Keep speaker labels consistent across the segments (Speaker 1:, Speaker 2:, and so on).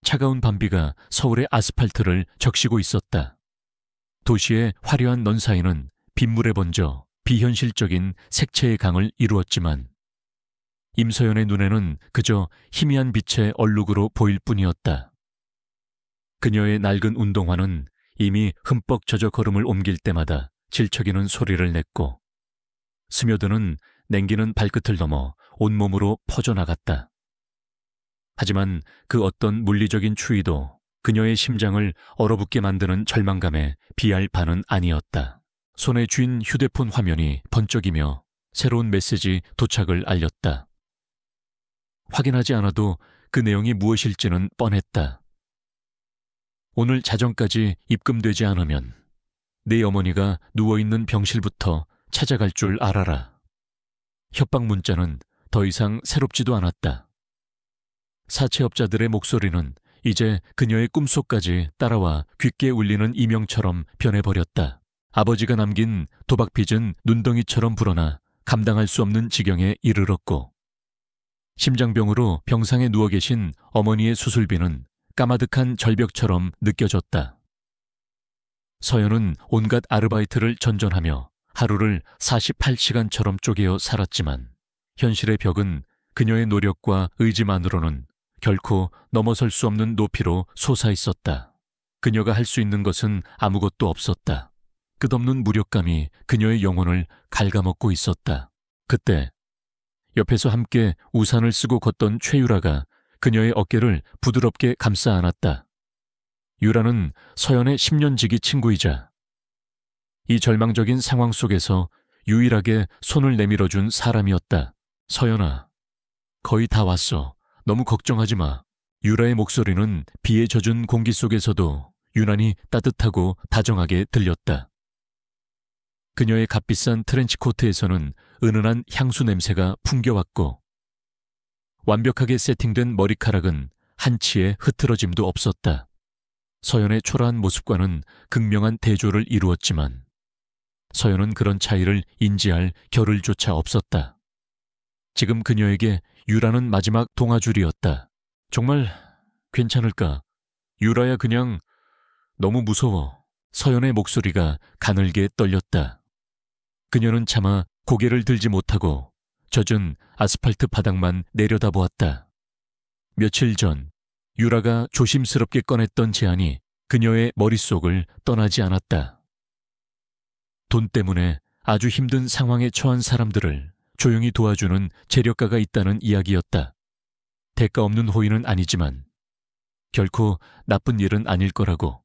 Speaker 1: 차가운 밤비가 서울의 아스팔트를 적시고 있었다. 도시의 화려한 넌 사이는 빗물에 번져 비현실적인 색채의 강을 이루었지만 임서연의 눈에는 그저 희미한 빛의 얼룩으로 보일 뿐이었다. 그녀의 낡은 운동화는 이미 흠뻑 젖어 걸음을 옮길 때마다 질척이는 소리를 냈고 스며드는 냉기는 발끝을 넘어 온몸으로 퍼져나갔다. 하지만 그 어떤 물리적인 추위도 그녀의 심장을 얼어붙게 만드는 절망감에 비할 바는 아니었다. 손에 쥔 휴대폰 화면이 번쩍이며 새로운 메시지 도착을 알렸다. 확인하지 않아도 그 내용이 무엇일지는 뻔했다. 오늘 자정까지 입금되지 않으면 네 어머니가 누워있는 병실부터 찾아갈 줄 알아라. 협박 문자는 더 이상 새롭지도 않았다. 사채업자들의 목소리는 이제 그녀의 꿈속까지 따라와 귓게 울리는 이명처럼 변해버렸다. 아버지가 남긴 도박빚은 눈덩이처럼 불어나 감당할 수 없는 지경에 이르렀고 심장병으로 병상에 누워 계신 어머니의 수술비는 까마득한 절벽처럼 느껴졌다. 서연은 온갖 아르바이트를 전전하며 하루를 48시간처럼 쪼개어 살았지만 현실의 벽은 그녀의 노력과 의지만으로는 결코 넘어설 수 없는 높이로 솟아있었다. 그녀가 할 수 있는 것은 아무것도 없었다. 끝없는 무력감이 그녀의 영혼을 갉아먹고 있었다. 그때 옆에서 함께 우산을 쓰고 걷던 최유라가 그녀의 어깨를 부드럽게 감싸 안았다. 유라는 서연의 10년 지기 친구이자 이 절망적인 상황 속에서 유일하게 손을 내밀어준 사람이었다. 서연아, 거의 다 왔어. 너무 걱정하지 마. 유라의 목소리는 비에 젖은 공기 속에서도 유난히 따뜻하고 다정하게 들렸다. 그녀의 값비싼 트렌치코트에서는 은은한 향수 냄새가 풍겨왔고 완벽하게 세팅된 머리카락은 한치의 흐트러짐도 없었다. 서연의 초라한 모습과는 극명한 대조를 이루었지만 서연은 그런 차이를 인지할 겨를조차 없었다. 지금 그녀에게 유라는 마지막 동아줄이었다. 정말 괜찮을까? 유라야, 그냥 너무 무서워. 서연의 목소리가 가늘게 떨렸다. 그녀는 차마 고개를 들지 못하고 젖은 아스팔트 바닥만 내려다보았다. 며칠 전 유라가 조심스럽게 꺼냈던 제안이 그녀의 머릿속을 떠나지 않았다. 돈 때문에 아주 힘든 상황에 처한 사람들을 조용히 도와주는 재력가가 있다는 이야기였다. 대가 없는 호의는 아니지만 결코 나쁜 일은 아닐 거라고.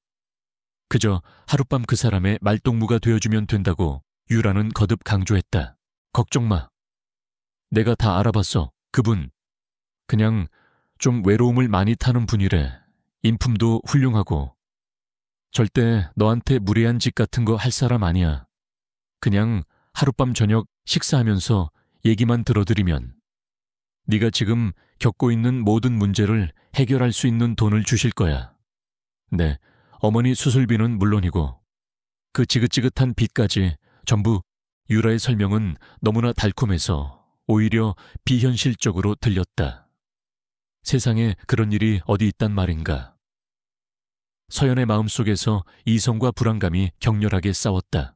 Speaker 1: 그저 하룻밤 그 사람의 말동무가 되어주면 된다고 유라는 거듭 강조했다. 걱정 마. 내가 다 알아봤어. 그분 그냥 좀 외로움을 많이 타는 분이래. 인품도 훌륭하고 절대 너한테 무례한 짓 같은 거 할 사람 아니야. 그냥 하룻밤 저녁 식사하면서 얘기만 들어드리면 네가 지금 겪고 있는 모든 문제를 해결할 수 있는 돈을 주실 거야. 네, 어머니 수술비는 물론이고 그 지긋지긋한 빚까지 전부. 유라의 설명은 너무나 달콤해서 오히려 비현실적으로 들렸다. 세상에 그런 일이 어디 있단 말인가. 서연의 마음속에서 이성과 불안감이 격렬하게 싸웠다.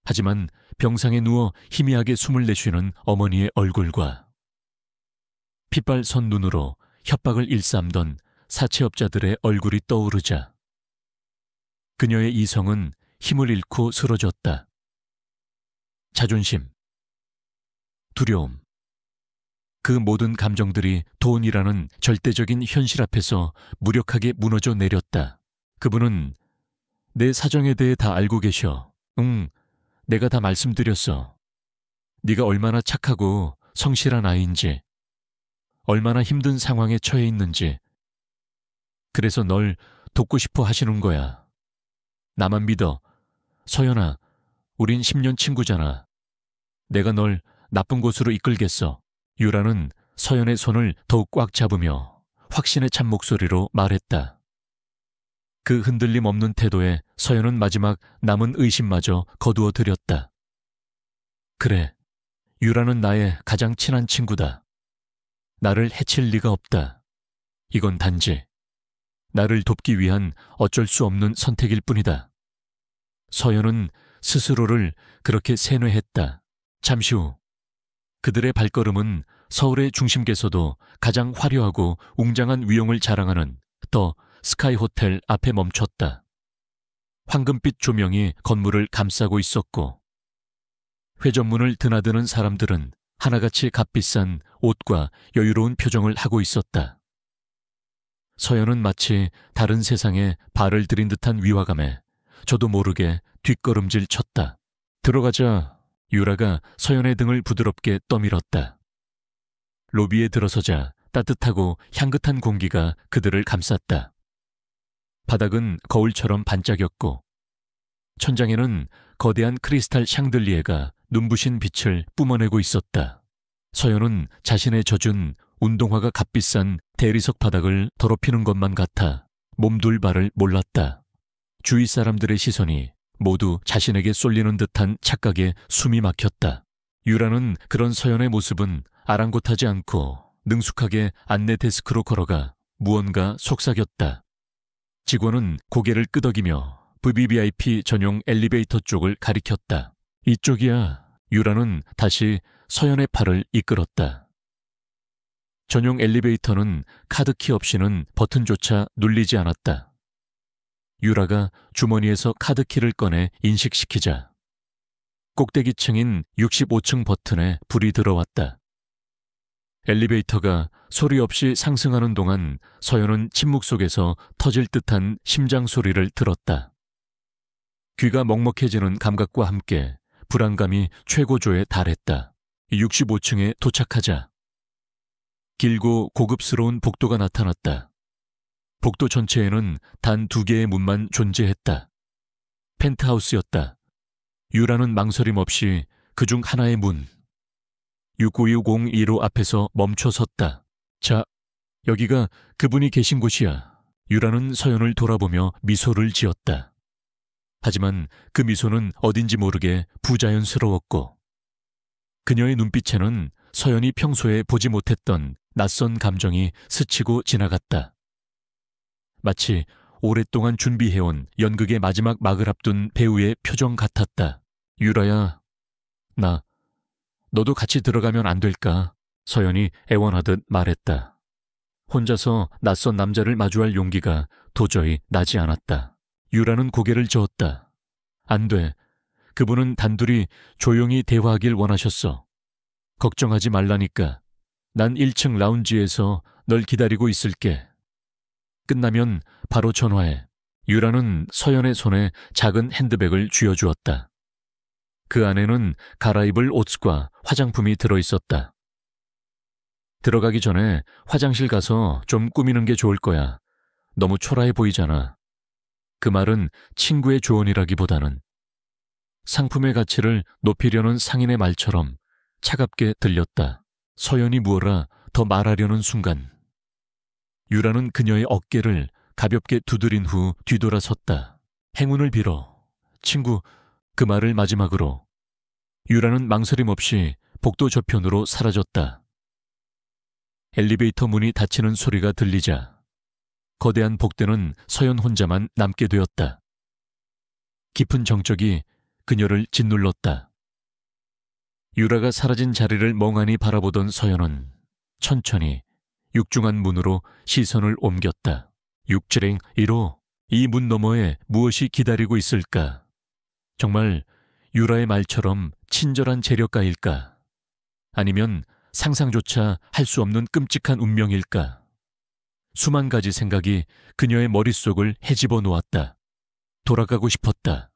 Speaker 1: 하지만 병상에 누워 희미하게 숨을 내쉬는 어머니의 얼굴과 핏발 선 눈으로 협박을 일삼던 사채업자들의 얼굴이 떠오르자 그녀의 이성은 힘을 잃고 쓰러졌다. 자존심, 두려움, 그 모든 감정들이 돈이라는 절대적인 현실 앞에서 무력하게 무너져 내렸다. 그분은 내 사정에 대해 다 알고 계셔. 응, 내가 다 말씀드렸어. 네가 얼마나 착하고 성실한 아이인지, 얼마나 힘든 상황에 처해 있는지. 그래서 널 돕고 싶어 하시는 거야. 나만 믿어. 서연아, 우린 10년 친구잖아. 내가 널 나쁜 곳으로 이끌겠어. 유라는 서연의 손을 더욱 꽉 잡으며 확신에 찬 목소리로 말했다. 그 흔들림 없는 태도에 서연은 마지막 남은 의심마저 거두어 들였다. 그래, 유라는 나의 가장 친한 친구다. 나를 해칠 리가 없다. 이건 단지 나를 돕기 위한 어쩔 수 없는 선택일 뿐이다. 서연은 스스로를 그렇게 세뇌했다. 잠시 후 그들의 발걸음은 서울의 중심계에서도 가장 화려하고 웅장한 위용을 자랑하는 더 스카이 호텔 앞에 멈췄다. 황금빛 조명이 건물을 감싸고 있었고 회전문을 드나드는 사람들은 하나같이 값비싼 옷과 여유로운 표정을 하고 있었다. 서연은 마치 다른 세상에 발을 들인 듯한 위화감에 저도 모르게 뒷걸음질 쳤다. 들어가자 유라가 서연의 등을 부드럽게 떠밀었다. 로비에 들어서자 따뜻하고 향긋한 공기가 그들을 감쌌다. 바닥은 거울처럼 반짝였고 천장에는 거대한 크리스탈 샹들리에가 눈부신 빛을 뿜어내고 있었다. 서연은 자신의 젖은 운동화가 값비싼 대리석 바닥을 더럽히는 것만 같아 몸둘 바를 몰랐다. 주위 사람들의 시선이 모두 자신에게 쏠리는 듯한 착각에 숨이 막혔다. 유라는 그런 서연의 모습은 아랑곳하지 않고 능숙하게 안내 데스크로 걸어가 무언가 속삭였다. 직원은 고개를 끄덕이며 VVIP 전용 엘리베이터 쪽을 가리켰다. 이쪽이야. 유라는 다시 서연의 팔을 이끌었다. 전용 엘리베이터는 카드키 없이는 버튼조차 눌리지 않았다. 유라가 주머니에서 카드키를 꺼내 인식시키자 꼭대기층인 65층 버튼에 불이 들어왔다. 엘리베이터가 소리 없이 상승하는 동안 서연은 침묵 속에서 터질 듯한 심장 소리를 들었다. 귀가 먹먹해지는 감각과 함께 불안감이 최고조에 달했다. 65층에 도착하자 길고 고급스러운 복도가 나타났다. 복도 전체에는 단 2개의 문만 존재했다. 펜트하우스였다. 유라는 망설임 없이 그중 하나의 문 69602로 앞에서 멈춰 섰다. 자, 여기가 그분이 계신 곳이야. 유라는 서연을 돌아보며 미소를 지었다. 하지만 그 미소는 어딘지 모르게 부자연스러웠고 그녀의 눈빛에는 서연이 평소에 보지 못했던 낯선 감정이 스치고 지나갔다. 마치 오랫동안 준비해온 연극의 마지막 막을 앞둔 배우의 표정 같았다. 유라야, 너도 같이 들어가면 안 될까? 서연이 애원하듯 말했다. 혼자서 낯선 남자를 마주할 용기가 도저히 나지 않았다. 유라는 고개를 저었다. 안 돼. 그분은 단둘이 조용히 대화하길 원하셨어. 걱정하지 말라니까. 난 1층 라운지에서 널 기다리고 있을게. 끝나면 바로 전화해. 유라는 서연의 손에 작은 핸드백을 쥐어주었다. 그 안에는 갈아입을 옷과 화장품이 들어있었다. 들어가기 전에 화장실 가서 좀 꾸미는 게 좋을 거야. 너무 초라해 보이잖아. 그 말은 친구의 조언이라기보다는 상품의 가치를 높이려는 상인의 말처럼 차갑게 들렸다. 서연이 무어라 더 말하려는 순간 유라는 그녀의 어깨를 가볍게 두드린 후 뒤돌아섰다. 행운을 빌어. 친구, 그 말을 마지막으로. 유라는 망설임 없이 복도 저편으로 사라졌다. 엘리베이터 문이 닫히는 소리가 들리자 거대한 복대는 서연 혼자만 남게 되었다. 깊은 정적이 그녀를 짓눌렀다. 유라가 사라진 자리를 멍하니 바라보던 서연은 천천히 육중한 문으로 시선을 옮겼다. 6지랭 1호, 이 문 너머에 무엇이 기다리고 있을까? 정말 유라의 말처럼 친절한 재력가일까? 아니면 상상조차 할 수 없는 끔찍한 운명일까? 수만 가지 생각이 그녀의 머릿속을 헤집어 놓았다. 돌아가고 싶었다.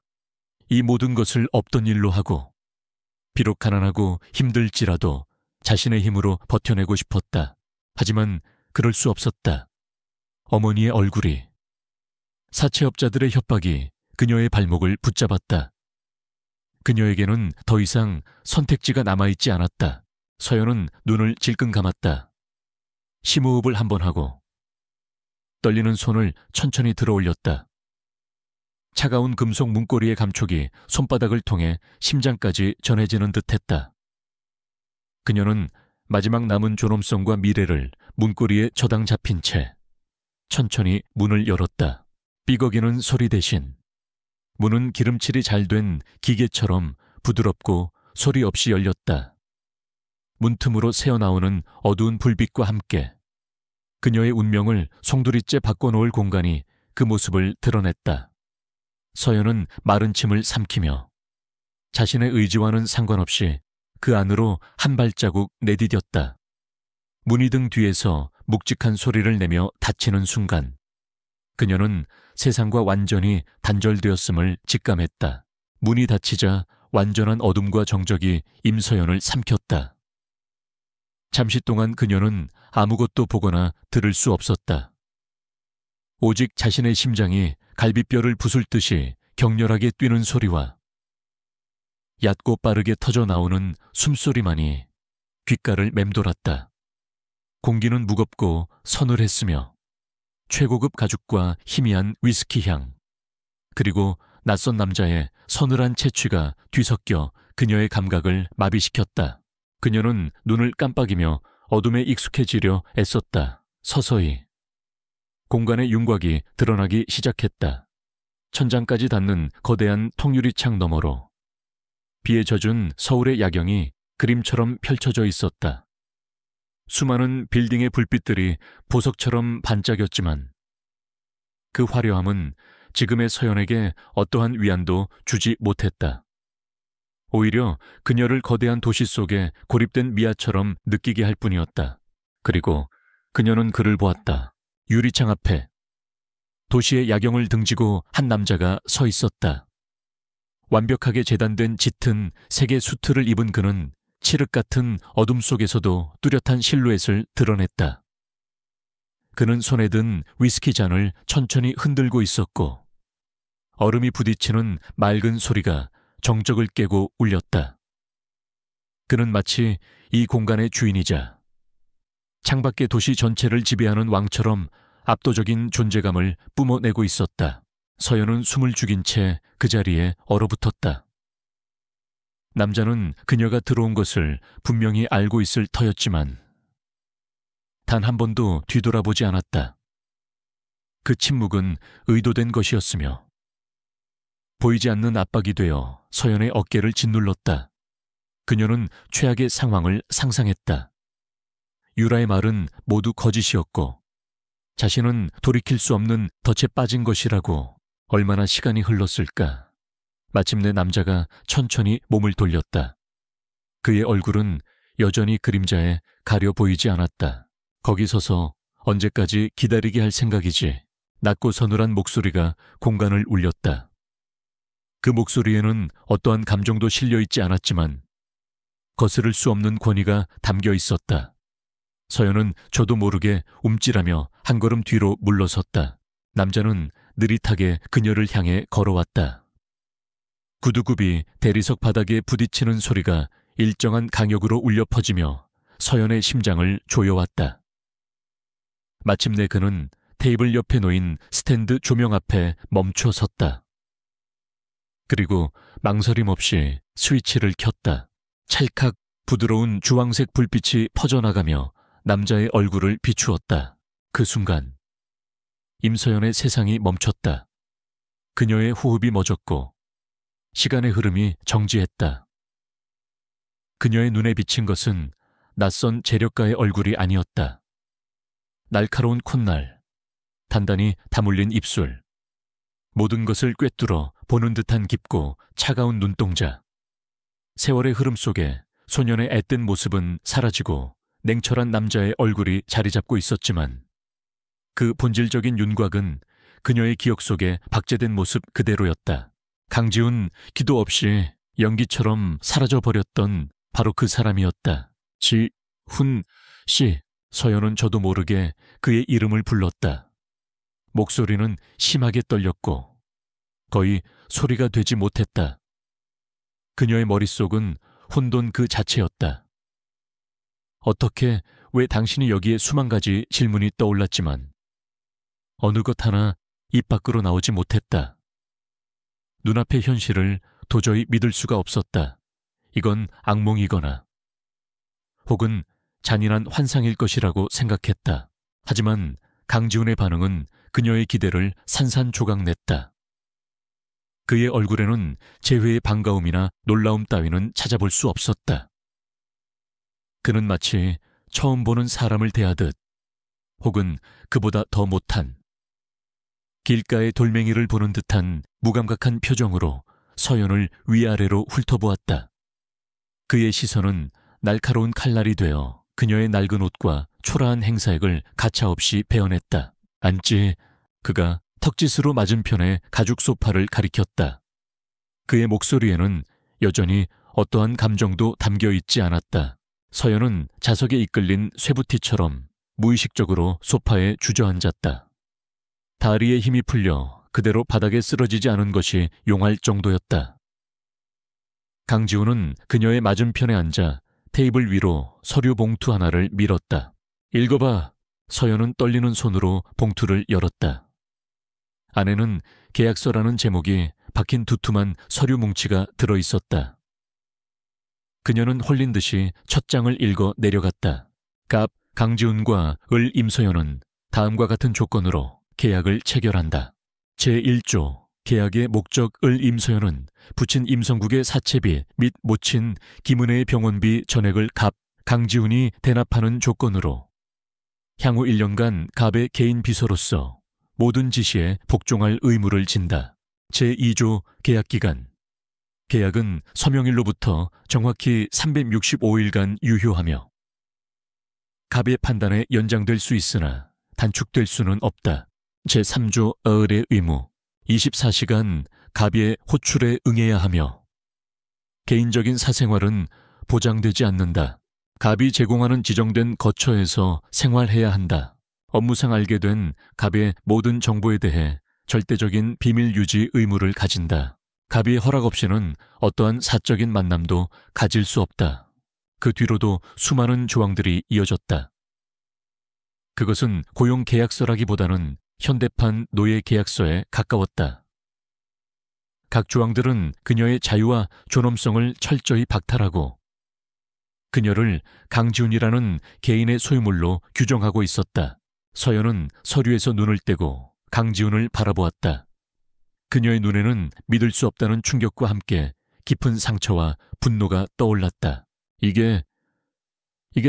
Speaker 1: 이 모든 것을 없던 일로 하고 비록 가난하고 힘들지라도 자신의 힘으로 버텨내고 싶었다. 하지만 그럴 수 없었다. 어머니의 얼굴이, 사채업자들의 협박이 그녀의 발목을 붙잡았다. 그녀에게는 더 이상 선택지가 남아있지 않았다. 서연은 눈을 질끈 감았다. 심호흡을 한번 하고 떨리는 손을 천천히 들어올렸다. 차가운 금속 문고리의 감촉이 손바닥을 통해 심장까지 전해지는 듯했다. 그녀는 마지막 남은 존엄성과 미래를 문고리에 저당 잡힌 채 천천히 문을 열었다. 삐걱이는 소리 대신 문은 기름칠이 잘 된 기계처럼 부드럽고 소리 없이 열렸다. 문틈으로 새어나오는 어두운 불빛과 함께 그녀의 운명을 송두리째 바꿔놓을 공간이 그 모습을 드러냈다. 서연은 마른 침을 삼키며 자신의 의지와는 상관없이 그 안으로 한 발자국 내디뎠다. 문이 등 뒤에서 묵직한 소리를 내며 닫히는 순간 그녀는 세상과 완전히 단절되었음을 직감했다. 문이 닫히자 완전한 어둠과 정적이 임서연을 삼켰다. 잠시 동안 그녀는 아무것도 보거나 들을 수 없었다. 오직 자신의 심장이 갈비뼈를 부술 듯이 격렬하게 뛰는 소리와 얕고 빠르게 터져 나오는 숨소리만이 귓가를 맴돌았다. 공기는 무겁고 서늘했으며 최고급 가죽과 희미한 위스키 향, 그리고 낯선 남자의 서늘한 채취가 뒤섞여 그녀의 감각을 마비시켰다. 그녀는 눈을 깜빡이며 어둠에 익숙해지려 애썼다. 서서히 공간의 윤곽이 드러나기 시작했다. 천장까지 닿는 거대한 통유리창 너머로 비에 젖은 서울의 야경이 그림처럼 펼쳐져 있었다. 수많은 빌딩의 불빛들이 보석처럼 반짝였지만 그 화려함은 지금의 서연에게 어떠한 위안도 주지 못했다. 오히려 그녀를 거대한 도시 속에 고립된 미아처럼 느끼게 할 뿐이었다. 그리고 그녀는 그를 보았다. 유리창 앞에 도시의 야경을 등지고 한 남자가 서 있었다. 완벽하게 재단된 짙은 색의 수트를 입은 그는 칠흑 같은 어둠 속에서도 뚜렷한 실루엣을 드러냈다. 그는 손에 든 위스키 잔을 천천히 흔들고 있었고 얼음이 부딪히는 맑은 소리가 정적을 깨고 울렸다. 그는 마치 이 공간의 주인이자 창밖의 도시 전체를 지배하는 왕처럼 압도적인 존재감을 뿜어내고 있었다. 서연은 숨을 죽인 채 그 자리에 얼어붙었다. 남자는 그녀가 들어온 것을 분명히 알고 있을 터였지만 단 한 번도 뒤돌아보지 않았다. 그 침묵은 의도된 것이었으며 보이지 않는 압박이 되어 서연의 어깨를 짓눌렀다. 그녀는 최악의 상황을 상상했다. 유라의 말은 모두 거짓이었고 자신은 돌이킬 수 없는 덫에 빠진 것이라고 얼마나 시간이 흘렀을까. 마침내 남자가 천천히 몸을 돌렸다. 그의 얼굴은 여전히 그림자에 가려 보이지 않았다. 거기 서서 언제까지 기다리게 할 생각이지. 낮고 서늘한 목소리가 공간을 울렸다. 그 목소리에는 어떠한 감정도 실려있지 않았지만 거스를 수 없는 권위가 담겨 있었다. 서연은 저도 모르게 움찔하며 한 걸음 뒤로 물러섰다. 남자는 느릿하게 그녀를 향해 걸어왔다. 구두굽이 대리석 바닥에 부딪히는 소리가 일정한 강역으로 울려 퍼지며 서연의 심장을 조여왔다. 마침내 그는 테이블 옆에 놓인 스탠드 조명 앞에 멈춰 섰다. 그리고 망설임 없이 스위치를 켰다. 찰칵 부드러운 주황색 불빛이 퍼져나가며 남자의 얼굴을 비추었다. 그 순간 임서연의 세상이 멈췄다. 그녀의 호흡이 멎었고 시간의 흐름이 정지했다. 그녀의 눈에 비친 것은 낯선 재력가의 얼굴이 아니었다. 날카로운 콧날, 단단히 다물린 입술, 모든 것을 꿰뚫어 보는 듯한 깊고 차가운 눈동자. 세월의 흐름 속에 소년의 앳된 모습은 사라지고 냉철한 남자의 얼굴이 자리 잡고 있었지만 그 본질적인 윤곽은 그녀의 기억 속에 박제된 모습 그대로였다. 강지훈 기도 없이 연기처럼 사라져버렸던 바로 그 사람이었다. 지훈 씨. 서연은 저도 모르게 그의 이름을 불렀다. 목소리는 심하게 떨렸고 거의 소리가 되지 못했다. 그녀의 머릿속은 혼돈 그 자체였다. 어떻게, 왜 당신이 여기에 수만 가지 질문이 떠올랐지만 어느 것 하나 입 밖으로 나오지 못했다. 눈앞의 현실을 도저히 믿을 수가 없었다. 이건 악몽이거나 혹은 잔인한 환상일 것이라고 생각했다. 하지만 강지훈의 반응은 그녀의 기대를 산산조각냈다. 그의 얼굴에는 재회의 반가움이나 놀라움 따위는 찾아볼 수 없었다. 그는 마치 처음 보는 사람을 대하듯, 혹은 그보다 더 못한, 길가의 돌멩이를 보는 듯한 무감각한 표정으로 서연을 위아래로 훑어보았다. 그의 시선은 날카로운 칼날이 되어 그녀의 낡은 옷과 초라한 행사액을 가차없이 베어냈다. 안찌, 그가 턱짓으로 맞은편의 가죽 소파를 가리켰다. 그의 목소리에는 여전히 어떠한 감정도 담겨있지 않았다. 서연은 자석에 이끌린 쇠부티처럼 무의식적으로 소파에 주저앉았다. 다리에 힘이 풀려 그대로 바닥에 쓰러지지 않은 것이 용할 정도였다. 강지훈은 그녀의 맞은편에 앉아 테이블 위로 서류 봉투 하나를 밀었다. 읽어봐. 서연은 떨리는 손으로 봉투를 열었다. 안에는 계약서라는 제목이 박힌 두툼한 서류 뭉치가 들어있었다. 그녀는 홀린 듯이 첫 장을 읽어 내려갔다. 갑 강지훈과 을 임서연은 다음과 같은 조건으로 계약을 체결한다. 제1조 계약의 목적 을 임서연은 부친 임성국의 사채비 및 모친 김은혜의 병원비 전액을 갑 강지훈이 대납하는 조건으로 향후 1년간 갑의 개인 비서로서 모든 지시에 복종할 의무를 진다. 제2조 계약기간 계약은 서명일로부터 정확히 365일간 유효하며 갑의 판단에 연장될 수 있으나 단축될 수는 없다. 제3조 어을의 의무 24시간 갑의 호출에 응해야 하며 개인적인 사생활은 보장되지 않는다. 갑이 제공하는 지정된 거처에서 생활해야 한다. 업무상 알게 된 갑의 모든 정보에 대해 절대적인 비밀 유지 의무를 가진다. 갑의 허락 없이는 어떠한 사적인 만남도 가질 수 없다. 그 뒤로도 수많은 조항들이 이어졌다. 그것은 고용계약서라기보다는 현대판 노예계약서에 가까웠다. 각 조항들은 그녀의 자유와 존엄성을 철저히 박탈하고 그녀를 강지훈이라는 개인의 소유물로 규정하고 있었다. 서연은 서류에서 눈을 떼고 강지훈을 바라보았다. 그녀의 눈에는 믿을 수 없다는 충격과 함께 깊은 상처와 분노가 떠올랐다. 이게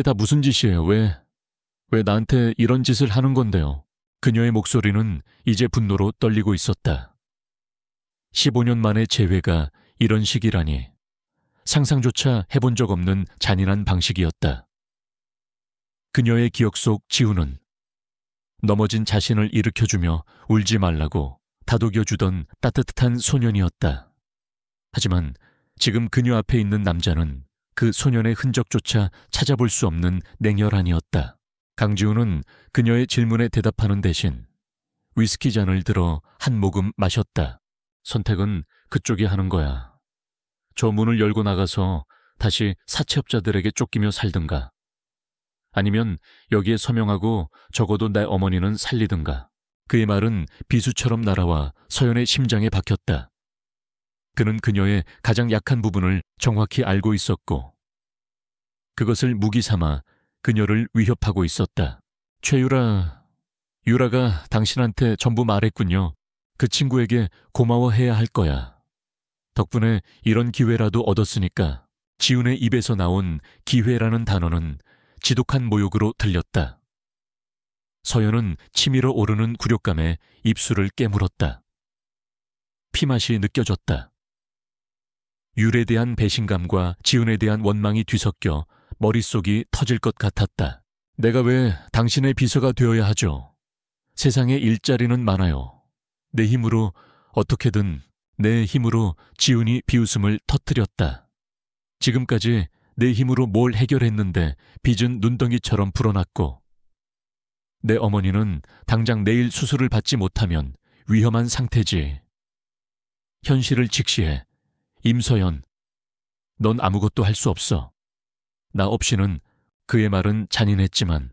Speaker 1: 다 무슨 짓이에요? 왜 나한테 이런 짓을 하는 건데요? 그녀의 목소리는 이제 분노로 떨리고 있었다. 15년 만의 재회가 이런 식이라니 상상조차 해본 적 없는 잔인한 방식이었다. 그녀의 기억 속 지훈은 넘어진 자신을 일으켜주며 울지 말라고 다독여주던 따뜻한 소년이었다. 하지만 지금 그녀 앞에 있는 남자는 그 소년의 흔적조차 찾아볼 수 없는 냉혈한이었다. 강지훈은 그녀의 질문에 대답하는 대신 위스키 잔을 들어 한 모금 마셨다. 선택은 그쪽이 하는 거야. 저 문을 열고 나가서 다시 사채업자들에게 쫓기며 살든가. 아니면 여기에 서명하고 적어도 내 어머니는 살리든가. 그의 말은 비수처럼 날아와 서연의 심장에 박혔다. 그는 그녀의 가장 약한 부분을 정확히 알고 있었고 그것을 무기 삼아 그녀를 위협하고 있었다. 유라가 당신한테 전부 말했군요. 그 친구에게 고마워해야 할 거야. 덕분에 이런 기회라도 얻었으니까. 지훈의 입에서 나온 기회라는 단어는 지독한 모욕으로 들렸다. 서연은 치밀어 오르는 굴욕감에 입술을 깨물었다. 피맛이 느껴졌다. 율에 대한 배신감과 지훈에 대한 원망이 뒤섞여 머릿속이 터질 것 같았다. 내가 왜 당신의 비서가 되어야 하죠? 세상에 일자리는 많아요. 내 힘으로 어떻게든 내 힘으로 지훈이 비웃음을 터뜨렸다. 지금까지 내 힘으로 뭘 해결했는데 빚은 눈덩이처럼 불어났고 내 어머니는 당장 내일 수술을 받지 못하면 위험한 상태지. 현실을 직시해. 임서연, 넌 아무것도 할 수 없어. 나 없이는 그의 말은 잔인했지만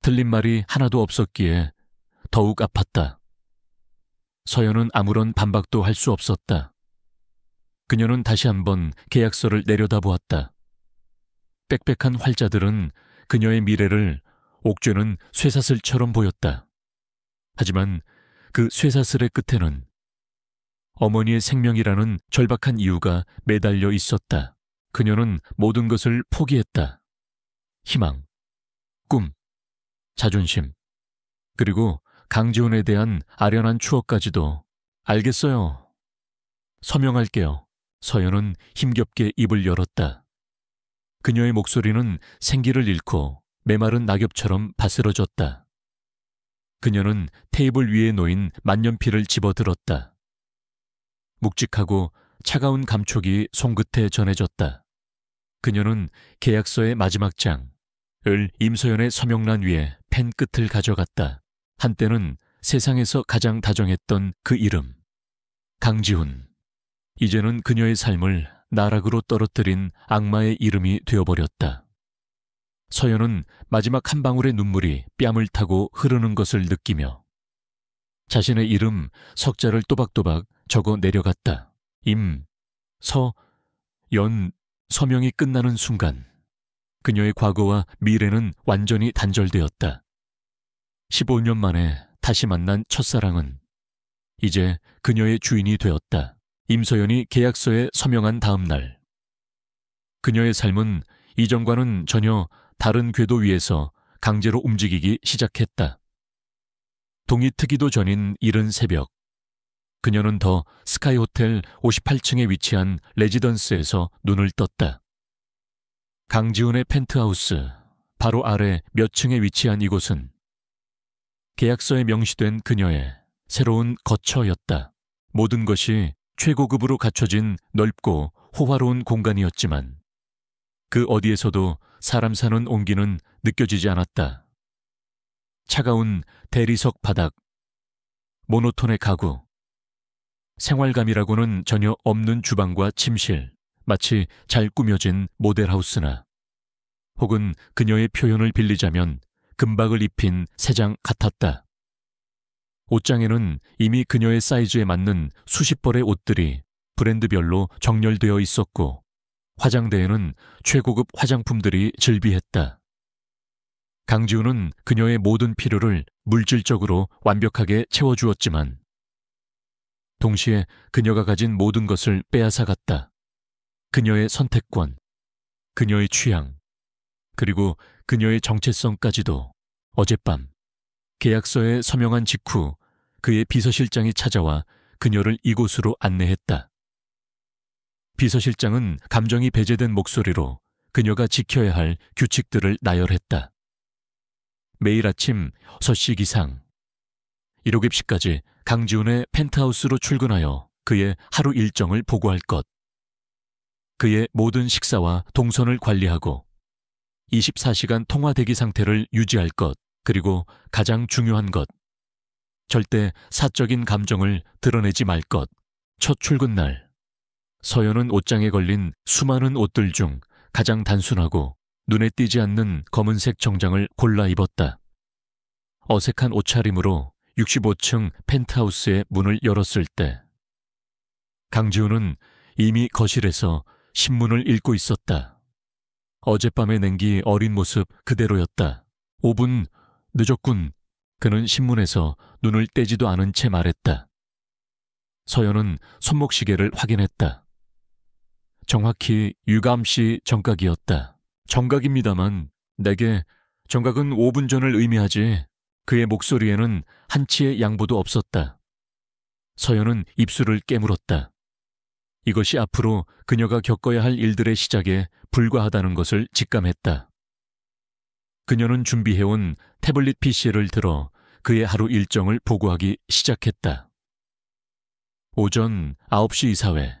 Speaker 1: 틀린 말이 하나도 없었기에 더욱 아팠다. 서연은 아무런 반박도 할 수 없었다. 그녀는 다시 한번 계약서를 내려다보았다. 빽빽한 활자들은 그녀의 미래를 옥죄는 쇠사슬처럼 보였다. 하지만 그 쇠사슬의 끝에는 어머니의 생명이라는 절박한 이유가 매달려 있었다. 그녀는 모든 것을 포기했다. 희망, 꿈, 자존심, 그리고 강지훈에 대한 아련한 추억까지도. 알겠어요. 서명할게요. 서연은 힘겹게 입을 열었다. 그녀의 목소리는 생기를 잃고 메마른 낙엽처럼 바스러졌다. 그녀는 테이블 위에 놓인 만년필을 집어들었다. 묵직하고 차가운 감촉이 손끝에 전해졌다. 그녀는 계약서의 마지막 장을 임서연의 서명란 위에 펜 끝을 가져갔다. 한때는 세상에서 가장 다정했던 그 이름, 강지훈. 이제는 그녀의 삶을 나락으로 떨어뜨린 악마의 이름이 되어버렸다. 서연은 마지막 한 방울의 눈물이 뺨을 타고 흐르는 것을 느끼며 자신의 이름 석자를 또박또박 적어 내려갔다. 서명이 끝나는 순간 그녀의 과거와 미래는 완전히 단절되었다. 15년 만에 다시 만난 첫사랑은 이제 그녀의 주인이 되었다. 임서연이 계약서에 서명한 다음 날, 그녀의 삶은 이전과는 전혀 다른 궤도 위에서 강제로 움직이기 시작했다. 동이 트기도 전인 이른 새벽, 그녀는 더 스카이 호텔 58층에 위치한 레지던스에서 눈을 떴다. 강지훈의 펜트하우스 바로 아래 몇 층에 위치한 이곳은 계약서에 명시된 그녀의 새로운 거처였다. 모든 것이 최고급으로 갖춰진 넓고 호화로운 공간이었지만 그 어디에서도 사람 사는 온기는 느껴지지 않았다. 차가운 대리석 바닥, 모노톤의 가구, 생활감이라고는 전혀 없는 주방과 침실, 마치 잘 꾸며진 모델하우스나 혹은 그녀의 표현을 빌리자면 금박을 입힌 새장 같았다. 옷장에는 이미 그녀의 사이즈에 맞는 수십 벌의 옷들이 브랜드별로 정렬되어 있었고 화장대에는 최고급 화장품들이 즐비했다. 강지훈은 그녀의 모든 필요를 물질적으로 완벽하게 채워주었지만 동시에 그녀가 가진 모든 것을 빼앗아갔다. 그녀의 선택권, 그녀의 취향, 그리고 그녀의 정체성까지도. 어젯밤 계약서에 서명한 직후 그의 비서실장이 찾아와 그녀를 이곳으로 안내했다. 비서실장은 감정이 배제된 목소리로 그녀가 지켜야 할 규칙들을 나열했다. 매일 아침 6시 기상, 7입시까지 강지훈의 펜트하우스로 출근하여 그의 하루 일정을 보고할 것, 그의 모든 식사와 동선을 관리하고 24시간 통화 대기 상태를 유지할 것, 그리고 가장 중요한 것, 절대 사적인 감정을 드러내지 말 것. 첫 출근 날, 서연은 옷장에 걸린 수많은 옷들 중 가장 단순하고 눈에 띄지 않는 검은색 정장을 골라 입었다. 어색한 옷차림으로 65층 펜트하우스의 문을 열었을 때 강지훈은 이미 거실에서 신문을 읽고 있었다. 어젯밤에 냉기 어린 모습 그대로였다. 5분 늦었군. 그는 신문에서 눈을 떼지도 않은 채 말했다. 서연은 손목시계를 확인했다. 정확히 유감시 정각이었다. 정각입니다만 내게 정각은 5분 전을 의미하지. 그의 목소리에는 한치의 양보도 없었다. 서연은 입술을 깨물었다. 이것이 앞으로 그녀가 겪어야 할 일들의 시작에 불과하다는 것을 직감했다. 그녀는 준비해온 태블릿 PC를 들어 그의 하루 일정을 보고하기 시작했다. 오전 9시 이사회,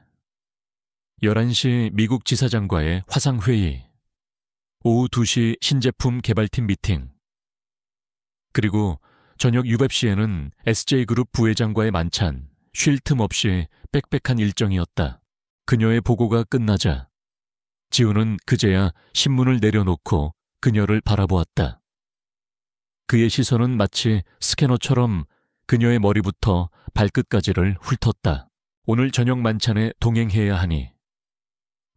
Speaker 1: 11시 미국 지사장과의 화상회의, 오후 2시 신제품 개발팀 미팅, 그리고 저녁 6시에는 SJ그룹 부회장과의 만찬, 쉴 틈 없이 빽빽한 일정이었다. 그녀의 보고가 끝나자 지훈은 그제야 신문을 내려놓고 그녀를 바라보았다. 그의 시선은 마치 스캐너처럼 그녀의 머리부터 발끝까지를 훑었다. 오늘 저녁 만찬에 동행해야 하니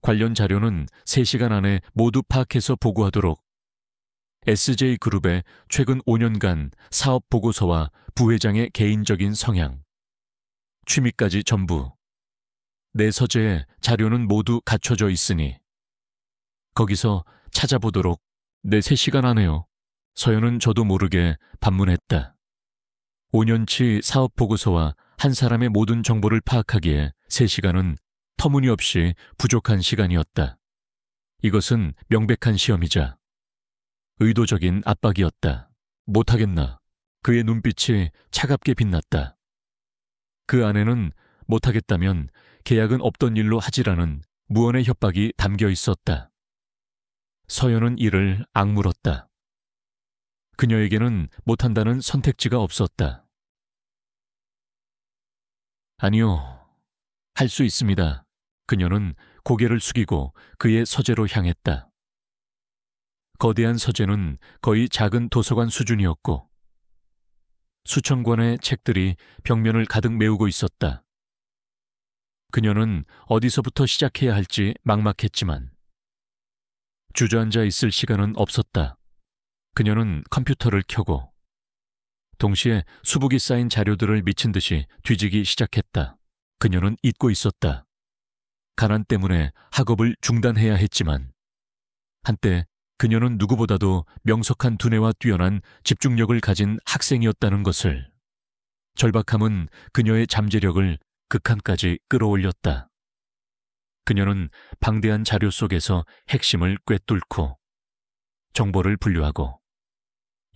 Speaker 1: 관련 자료는 3시간 안에 모두 파악해서 보고하도록. SJ그룹의 최근 5년간 사업 보고서와 부회장의 개인적인 성향, 취미까지 전부. 내 서재에 자료는 모두 갖춰져 있으니 거기서 찾아보도록. 내 3시간 안에요. 서연은 저도 모르게 반문했다. 5년치 사업 보고서와 한 사람의 모든 정보를 파악하기에 3시간은 터무니없이 부족한 시간이었다. 이것은 명백한 시험이자 의도적인 압박이었다. 못하겠나. 그의 눈빛이 차갑게 빛났다. 그 안에는 못하겠다면 계약은 없던 일로 하지라는 무언의 협박이 담겨 있었다. 서연은 이를 악물었다. 그녀에게는 못한다는 선택지가 없었다. 아니요, 할 수 있습니다. 그녀는 고개를 숙이고 그의 서재로 향했다. 거대한 서재는 거의 작은 도서관 수준이었고 수천 권의 책들이 벽면을 가득 메우고 있었다. 그녀는 어디서부터 시작해야 할지 막막했지만 주저앉아 있을 시간은 없었다. 그녀는 컴퓨터를 켜고 동시에 수북이 쌓인 자료들을 미친 듯이 뒤지기 시작했다. 그녀는 잊고 있었다. 가난 때문에 학업을 중단해야 했지만 한때 그녀는 누구보다도 명석한 두뇌와 뛰어난 집중력을 가진 학생이었다는 것을. 절박함은 그녀의 잠재력을 극한까지 끌어올렸다. 그녀는 방대한 자료 속에서 핵심을 꿰뚫고 정보를 분류하고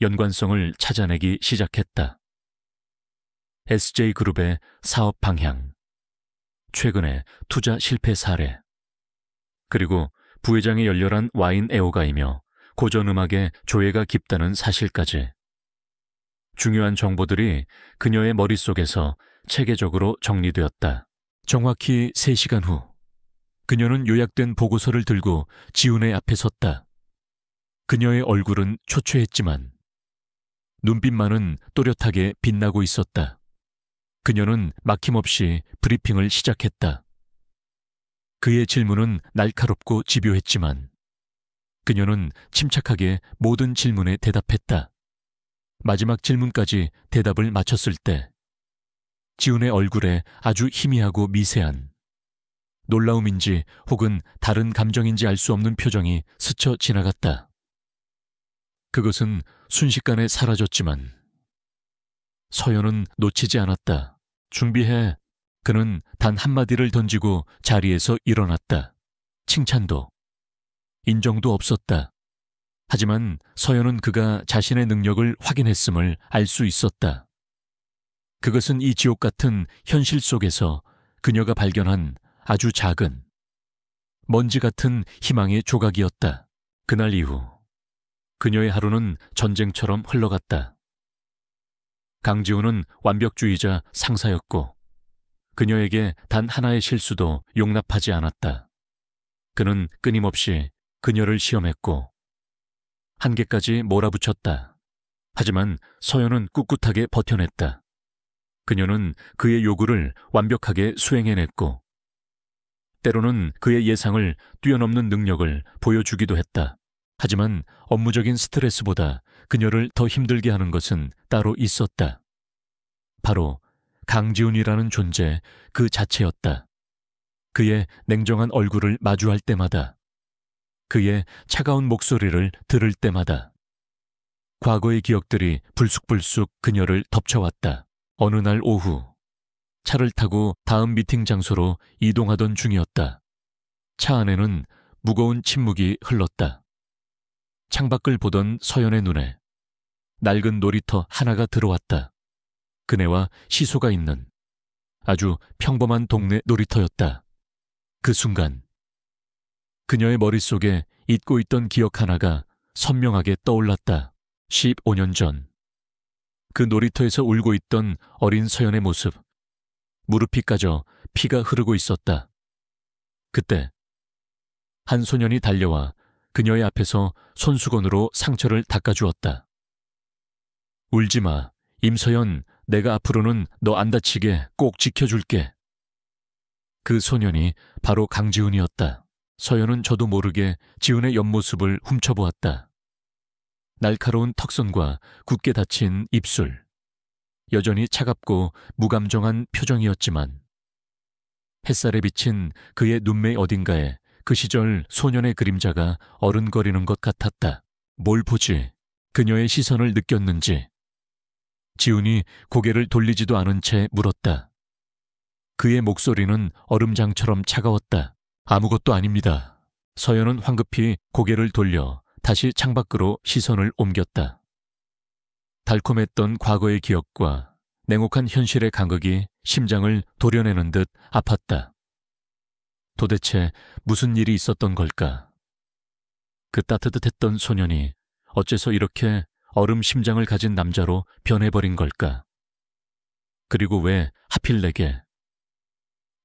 Speaker 1: 연관성을 찾아내기 시작했다. SJ그룹의 사업 방향, 최근의 투자 실패 사례, 그리고 부회장의 열렬한 와인 애호가이며 고전음악의 조예가 깊다는 사실까지. 중요한 정보들이 그녀의 머릿속에서 체계적으로 정리되었다. 정확히 3시간 후 그녀는 요약된 보고서를 들고 지훈의 앞에 섰다. 그녀의 얼굴은 초췌했지만 눈빛만은 또렷하게 빛나고 있었다. 그녀는 막힘없이 브리핑을 시작했다. 그의 질문은 날카롭고 집요했지만 그녀는 침착하게 모든 질문에 대답했다. 마지막 질문까지 대답을 마쳤을 때 지훈의 얼굴에 아주 희미하고 미세한 놀라움인지 혹은 다른 감정인지 알 수 없는 표정이 스쳐 지나갔다. 그것은 순식간에 사라졌지만 서연은 놓치지 않았다. 준비해. 그는 단 한마디를 던지고 자리에서 일어났다. 칭찬도, 인정도 없었다. 하지만 서연은 그가 자신의 능력을 확인했음을 알 수 있었다. 그것은 이 지옥 같은 현실 속에서 그녀가 발견한 아주 작은, 먼지 같은 희망의 조각이었다. 그날 이후 그녀의 하루는 전쟁처럼 흘러갔다. 강지훈은 완벽주의자 상사였고 그녀에게 단 하나의 실수도 용납하지 않았다. 그는 끊임없이 그녀를 시험했고 한계까지 몰아붙였다. 하지만 서연은 꿋꿋하게 버텨냈다. 그녀는 그의 요구를 완벽하게 수행해냈고 때로는 그의 예상을 뛰어넘는 능력을 보여주기도 했다. 하지만 업무적인 스트레스보다 그녀를 더 힘들게 하는 것은 따로 있었다. 바로 강지훈이라는 존재 그 자체였다. 그의 냉정한 얼굴을 마주할 때마다, 그의 차가운 목소리를 들을 때마다 과거의 기억들이 불쑥불쑥 그녀를 덮쳐왔다. 어느 날 오후 차를 타고 다음 미팅 장소로 이동하던 중이었다. 차 안에는 무거운 침묵이 흘렀다. 창밖을 보던 서연의 눈에 낡은 놀이터 하나가 들어왔다. 그네와 시소가 있는 아주 평범한 동네 놀이터였다. 그 순간 그녀의 머릿속에 잊고 있던 기억 하나가 선명하게 떠올랐다. 15년 전 그 놀이터에서 울고 있던 어린 서연의 모습. 무릎이 까져 피가 흐르고 있었다. 그때 한 소년이 달려와 그녀의 앞에서 손수건으로 상처를 닦아주었다. 울지 마. 임서연, 내가 앞으로는 너 안 다치게 꼭 지켜줄게. 그 소년이 바로 강지훈이었다. 서연은 저도 모르게 지훈의 옆모습을 훔쳐보았다. 날카로운 턱선과 굳게 닫힌 입술. 여전히 차갑고 무감정한 표정이었지만 햇살에 비친 그의 눈매 어딘가에 그 시절 소년의 그림자가 어른거리는 것 같았다. 뭘 보지? 그녀의 시선을 느꼈는지 지훈이 고개를 돌리지도 않은 채 물었다. 그의 목소리는 얼음장처럼 차가웠다. 아무것도 아닙니다. 서연은 황급히 고개를 돌려 다시 창밖으로 시선을 옮겼다. 달콤했던 과거의 기억과 냉혹한 현실의 간극이 심장을 도려내는 듯 아팠다. 도대체 무슨 일이 있었던 걸까? 그 따뜻했던 소년이 어째서 이렇게 얼음 심장을 가진 남자로 변해버린 걸까? 그리고 왜 하필 내게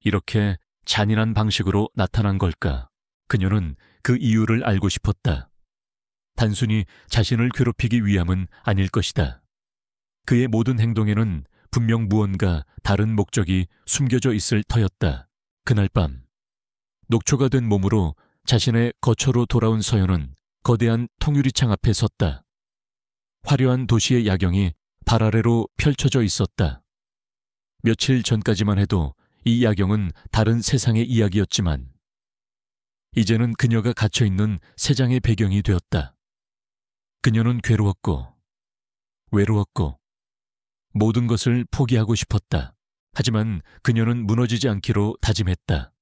Speaker 1: 이렇게 잔인한 방식으로 나타난 걸까? 그녀는 그 이유를 알고 싶었다. 단순히 자신을 괴롭히기 위함은 아닐 것이다. 그의 모든 행동에는 분명 무언가 다른 목적이 숨겨져 있을 터였다. 그날 밤 녹초가 된 몸으로 자신의 거처로 돌아온 서연은 거대한 통유리창 앞에 섰다. 화려한 도시의 야경이 발 아래로 펼쳐져 있었다. 며칠 전까지만 해도 이 야경은 다른 세상의 이야기였지만 이제는 그녀가 갇혀있는 세상의 배경이 되었다. 그녀는 괴로웠고 외로웠고 모든 것을 포기하고 싶었다. 하지만 그녀는 무너지지 않기로 다짐했다.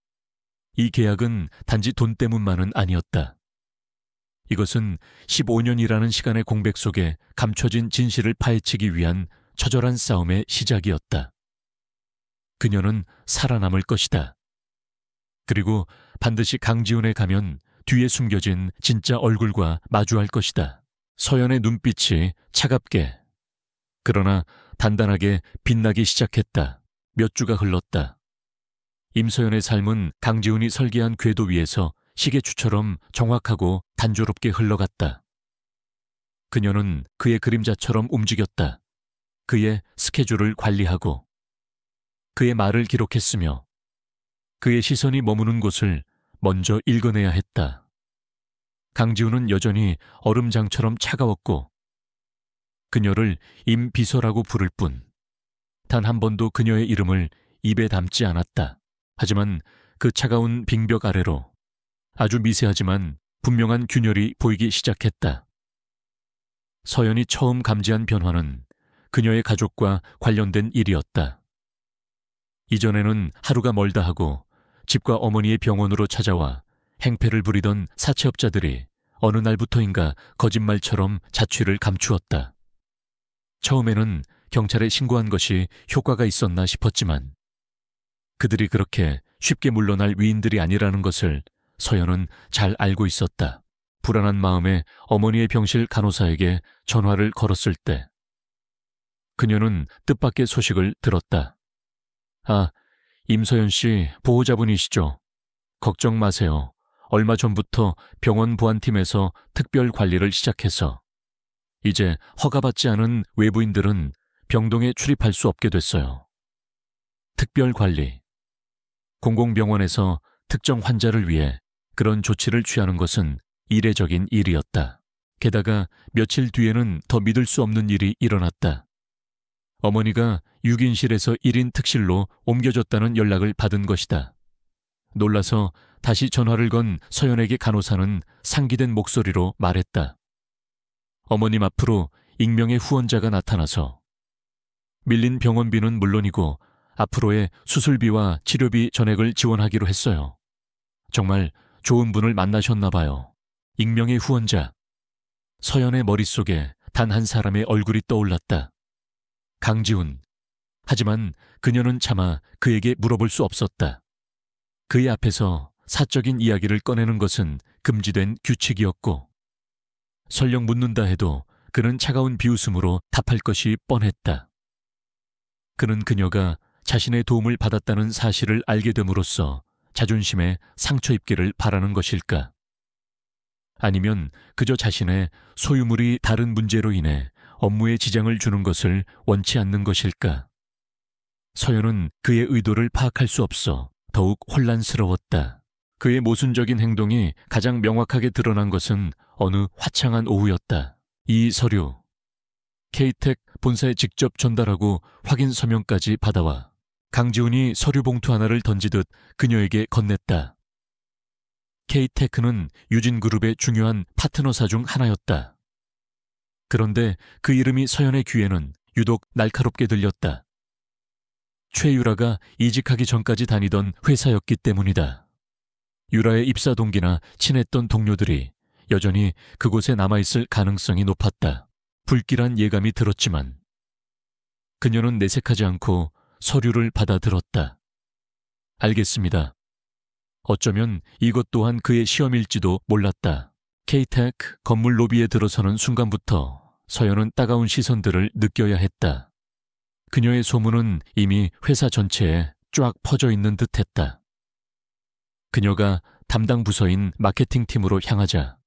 Speaker 1: 이 계약은 단지 돈 때문만은 아니었다. 이것은 15년이라는 시간의 공백 속에 감춰진 진실을 파헤치기 위한 처절한 싸움의 시작이었다. 그녀는 살아남을 것이다. 그리고 반드시 강지훈에 가면 뒤에 숨겨진 진짜 얼굴과 마주할 것이다. 서연의 눈빛이 차갑게 그러나 단단하게 빛나기 시작했다. 몇 주가 흘렀다. 임서연의 삶은 강지훈이 설계한 궤도 위에서 시계추처럼 정확하고 단조롭게 흘러갔다. 그녀는 그의 그림자처럼 움직였다. 그의 스케줄을 관리하고 그의 말을 기록했으며 그의 시선이 머무는 곳을 먼저 읽어내야 했다. 강지훈은 여전히 얼음장처럼 차가웠고 그녀를 임비서라고 부를 뿐 단 한 번도 그녀의 이름을 입에 담지 않았다. 하지만 그 차가운 빙벽 아래로 아주 미세하지만 분명한 균열이 보이기 시작했다. 서연이 처음 감지한 변화는 그녀의 가족과 관련된 일이었다. 이전에는 하루가 멀다 하고 집과 어머니의 병원으로 찾아와 행패를 부리던 사채업자들이 어느 날부터인가 거짓말처럼 자취를 감추었다. 처음에는 경찰에 신고한 것이 효과가 있었나 싶었지만 그들이 그렇게 쉽게 물러날 위인들이 아니라는 것을 서연은 잘 알고 있었다. 불안한 마음에 어머니의 병실 간호사에게 전화를 걸었을 때 그녀는 뜻밖의 소식을 들었다. 아, 임서연 씨 보호자분이시죠? 걱정 마세요. 얼마 전부터 병원 보안팀에서 특별 관리를 시작해서 이제 허가받지 않은 외부인들은 병동에 출입할 수 없게 됐어요. 특별 관리. 공공병원에서 특정 환자를 위해 그런 조치를 취하는 것은 이례적인 일이었다. 게다가 며칠 뒤에는 더 믿을 수 없는 일이 일어났다. 어머니가 6인실에서 1인 특실로 옮겨졌다는 연락을 받은 것이다. 놀라서 다시 전화를 건 서연에게 간호사는 상기된 목소리로 말했다. 어머님 앞으로 익명의 후원자가 나타나서 밀린 병원비는 물론이고 앞으로의 수술비와 치료비 전액을 지원하기로 했어요. 정말 좋은 분을 만나셨나 봐요. 익명의 후원자. 서연의 머릿속에 단 한 사람의 얼굴이 떠올랐다. 강지훈. 하지만 그녀는 차마 그에게 물어볼 수 없었다. 그의 앞에서 사적인 이야기를 꺼내는 것은 금지된 규칙이었고 설령 묻는다 해도 그는 차가운 비웃음으로 답할 것이 뻔했다. 그는 그녀가 자신의 도움을 받았다는 사실을 알게 됨으로써 자존심에 상처 입기를 바라는 것일까? 아니면 그저 자신의 소유물이 다른 문제로 인해 업무에 지장을 주는 것을 원치 않는 것일까? 서연은 그의 의도를 파악할 수 없어 더욱 혼란스러웠다. 그의 모순적인 행동이 가장 명확하게 드러난 것은 어느 화창한 오후였다. 이 서류, K텍 본사에 직접 전달하고 확인 서명까지 받아와. 강지훈이 서류 봉투 하나를 던지듯 그녀에게 건넸다. K테크는 유진그룹의 중요한 파트너사 중 하나였다. 그런데 그 이름이 서연의 귀에는 유독 날카롭게 들렸다. 최유라가 이직하기 전까지 다니던 회사였기 때문이다. 유라의 입사 동기나 친했던 동료들이 여전히 그곳에 남아있을 가능성이 높았다. 불길한 예감이 들었지만 그녀는 내색하지 않고 서류를 받아들었다. 알겠습니다. 어쩌면 이것 또한 그의 시험일지도 몰랐다. K텍 건물 로비에 들어서는 순간부터 서연은 따가운 시선들을 느껴야 했다. 그녀의 소문은 이미 회사 전체에 쫙 퍼져 있는 듯했다. 그녀가 담당 부서인 마케팅팀으로 향하자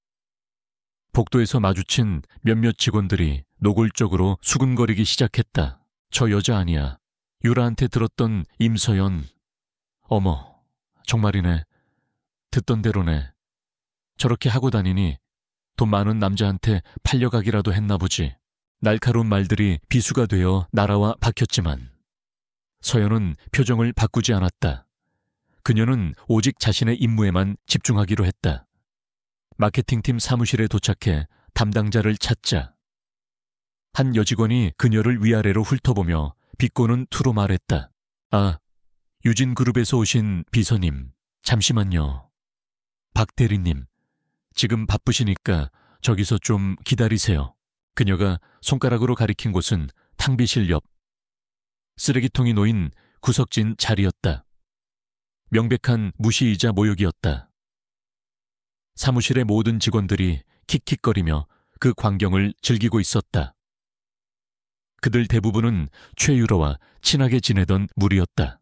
Speaker 1: 복도에서 마주친 몇몇 직원들이 노골적으로 수근거리기 시작했다. 저 여자 아니야. 유라한테 들었던 임서연. 어머, 정말이네. 듣던 대로네. 저렇게 하고 다니니 돈 많은 남자한테 팔려가기라도 했나 보지. 날카로운 말들이 비수가 되어 날아와 박혔지만 서연은 표정을 바꾸지 않았다. 그녀는 오직 자신의 임무에만 집중하기로 했다. 마케팅팀 사무실에 도착해 담당자를 찾자 한 여직원이 그녀를 위아래로 훑어보며 비꼬는 투로 말했다. 아, 유진그룹에서 오신 비서님, 잠시만요. 박 대리님, 지금 바쁘시니까 저기서 좀 기다리세요. 그녀가 손가락으로 가리킨 곳은 탕비실 옆 쓰레기통이 놓인 구석진 자리였다. 명백한 무시이자 모욕이었다. 사무실의 모든 직원들이 킥킥거리며 그 광경을 즐기고 있었다. 그들 대부분은 최유라와 친하게 지내던 무리였다.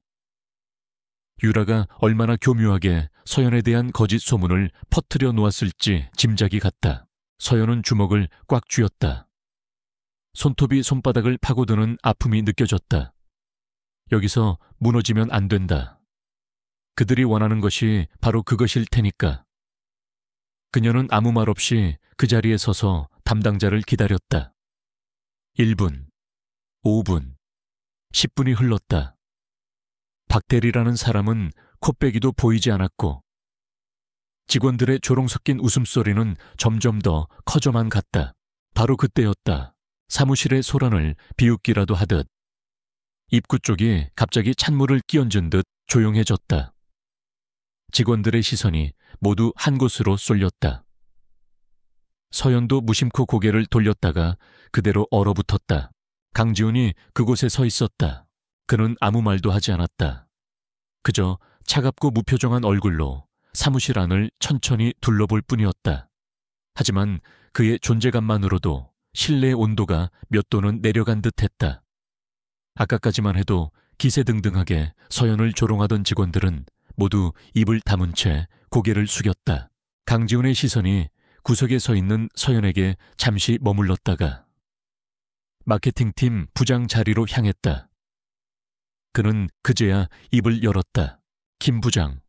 Speaker 1: 유라가 얼마나 교묘하게 서연에 대한 거짓 소문을 퍼뜨려 놓았을지 짐작이 갔다. 서연은 주먹을 꽉 쥐었다. 손톱이 손바닥을 파고드는 아픔이 느껴졌다. 여기서 무너지면 안 된다. 그들이 원하는 것이 바로 그것일 테니까. 그녀는 아무 말 없이 그 자리에 서서 담당자를 기다렸다. 1분, 5분, 10분이 흘렀다. 박대리라는 사람은 콧배기도 보이지 않았고 직원들의 조롱 섞인 웃음소리는 점점 더 커져만 갔다. 바로 그때였다. 사무실의 소란을 비웃기라도 하듯 입구 쪽이 갑자기 찬물을 끼얹은 듯 조용해졌다. 직원들의 시선이 모두 한 곳으로 쏠렸다. 서연도 무심코 고개를 돌렸다가 그대로 얼어붙었다. 강지훈이 그곳에 서 있었다. 그는 아무 말도 하지 않았다. 그저 차갑고 무표정한 얼굴로 사무실 안을 천천히 둘러볼 뿐이었다. 하지만 그의 존재감만으로도 실내의 온도가 몇 도는 내려간 듯했다. 아까까지만 해도 기세등등하게 서연을 조롱하던 직원들은 모두 입을 다문 채 고개를 숙였다. 강지훈의 시선이 구석에 서 있는 서연에게 잠시 머물렀다가 마케팅팀 부장 자리로 향했다. 그는 그제야 입을 열었다. 김 부장,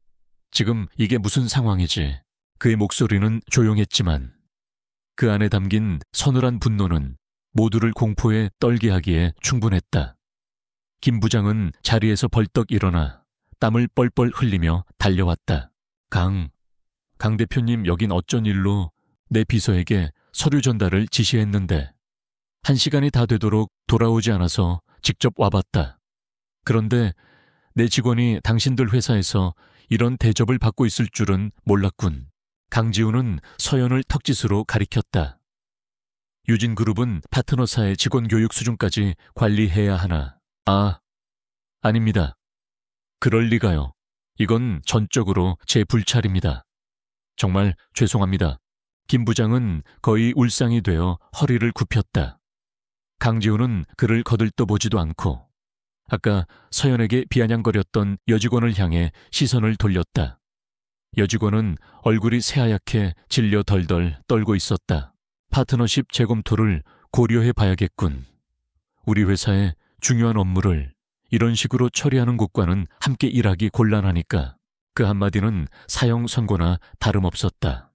Speaker 1: 지금 이게 무슨 상황이지? 그의 목소리는 조용했지만 그 안에 담긴 서늘한 분노는 모두를 공포에 떨게 하기에 충분했다. 김 부장은 자리에서 벌떡 일어나 땀을 뻘뻘 흘리며 달려왔다. 강 대표님 여긴 어쩐 일로 내 비서에게 서류 전달을 지시했는데 1시간이 다 되도록 돌아오지 않아서 직접 와봤다. 그런데 내 직원이 당신들 회사에서 이런 대접을 받고 있을 줄은 몰랐군. 강지훈은 서연을 턱짓으로 가리켰다. 유진그룹은 파트너사의 직원 교육 수준까지 관리해야 하나? 아닙니다. 그럴 리가요. 이건 전적으로 제 불찰입니다. 정말 죄송합니다. 김 부장은 거의 울상이 되어 허리를 굽혔다. 강지훈은 그를 거들떠보지도 않고 아까 서연에게 비아냥거렸던 여직원을 향해 시선을 돌렸다. 여직원은 얼굴이 새하얗게 질려 덜덜 떨고 있었다. 파트너십 재검토를 고려해 봐야겠군. 우리 회사의 중요한 업무를 이런 식으로 처리하는 곳과는 함께 일하기 곤란하니까. 그 한마디는 사형 선고나 다름없었다.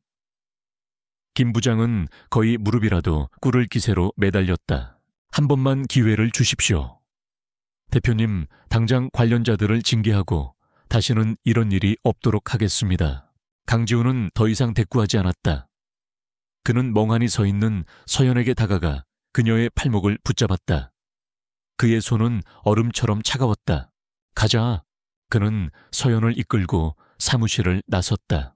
Speaker 1: 김 부장은 거의 무릎이라도 꿇을 기세로 매달렸다. 한 번만 기회를 주십시오. 대표님, 당장 관련자들을 징계하고 다시는 이런 일이 없도록 하겠습니다. 강지훈은 더 이상 대꾸하지 않았다. 그는 멍하니 서 있는 서연에게 다가가 그녀의 팔목을 붙잡았다. 그의 손은 얼음처럼 차가웠다. 가자. 그는 서연을 이끌고 사무실을 나섰다.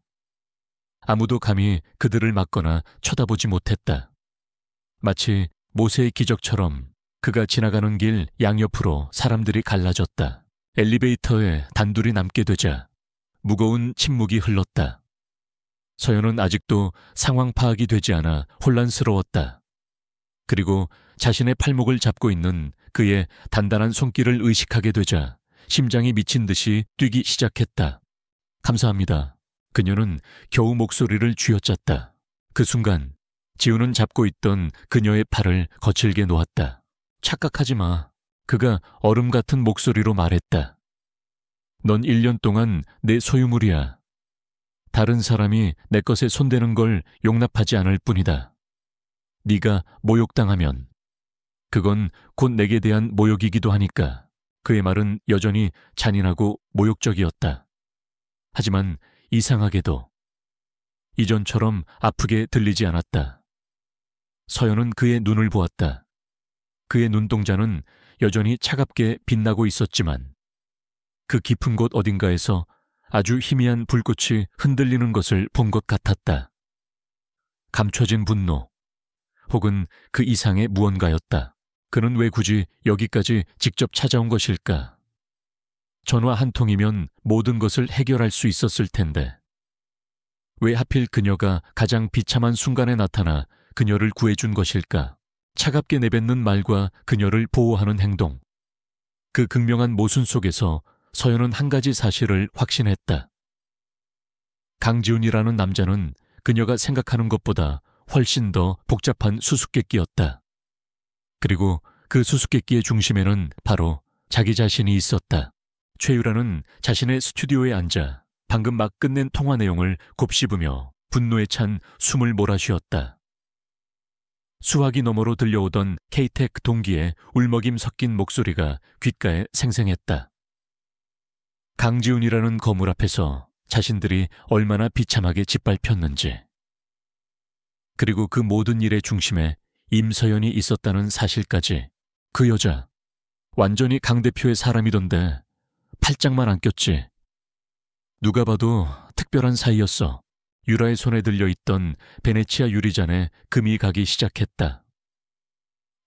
Speaker 1: 아무도 감히 그들을 막거나 쳐다보지 못했다. 마치 모세의 기적처럼 그가 지나가는 길 양옆으로 사람들이 갈라졌다. 엘리베이터에 단둘이 남게 되자 무거운 침묵이 흘렀다. 서연은 아직도 상황 파악이 되지 않아 혼란스러웠다. 그리고 자신의 팔목을 잡고 있는 그의 단단한 손길을 의식하게 되자 심장이 미친 듯이 뛰기 시작했다. 감사합니다. 그녀는 겨우 목소리를 쥐어짰다. 그 순간 지우는 잡고 있던 그녀의 팔을 거칠게 놓았다. 착각하지 마. 그가 얼음 같은 목소리로 말했다. 넌 1년 동안 내 소유물이야. 다른 사람이 내 것에 손대는 걸 용납하지 않을 뿐이다. 네가 모욕당하면 그건 곧 내게 대한 모욕이기도 하니까. 그의 말은 여전히 잔인하고 모욕적이었다. 하지만 이상하게도 이전처럼 아프게 들리지 않았다. 서연은 그의 눈을 보았다. 그의 눈동자는 여전히 차갑게 빛나고 있었지만 그 깊은 곳 어딘가에서 아주 희미한 불꽃이 흔들리는 것을 본 것 같았다. 감춰진 분노, 혹은 그 이상의 무언가였다. 그는 왜 굳이 여기까지 직접 찾아온 것일까? 전화 한 통이면 모든 것을 해결할 수 있었을 텐데. 왜 하필 그녀가 가장 비참한 순간에 나타나 그녀를 구해준 것일까? 차갑게 내뱉는 말과 그녀를 보호하는 행동. 그 극명한 모순 속에서 서연은 한 가지 사실을 확신했다. 강지훈이라는 남자는 그녀가 생각하는 것보다 훨씬 더 복잡한 수수께끼였다. 그리고 그 수수께끼의 중심에는 바로 자기 자신이 있었다. 최유라는 자신의 스튜디오에 앉아 방금 막 끝낸 통화 내용을 곱씹으며 분노에 찬 숨을 몰아쉬었다. 수화기 너머로 들려오던 K-텍 동기의 울먹임 섞인 목소리가 귓가에 생생했다. 강지훈이라는 거물 앞에서 자신들이 얼마나 비참하게 짓밟혔는지, 그리고 그 모든 일의 중심에 임서연이 있었다는 사실까지. 그 여자 완전히 강 대표의 사람이던데 팔짱만 안 꼈지. 누가 봐도 특별한 사이였어. 유라의 손에 들려있던 베네치아 유리잔에 금이 가기 시작했다.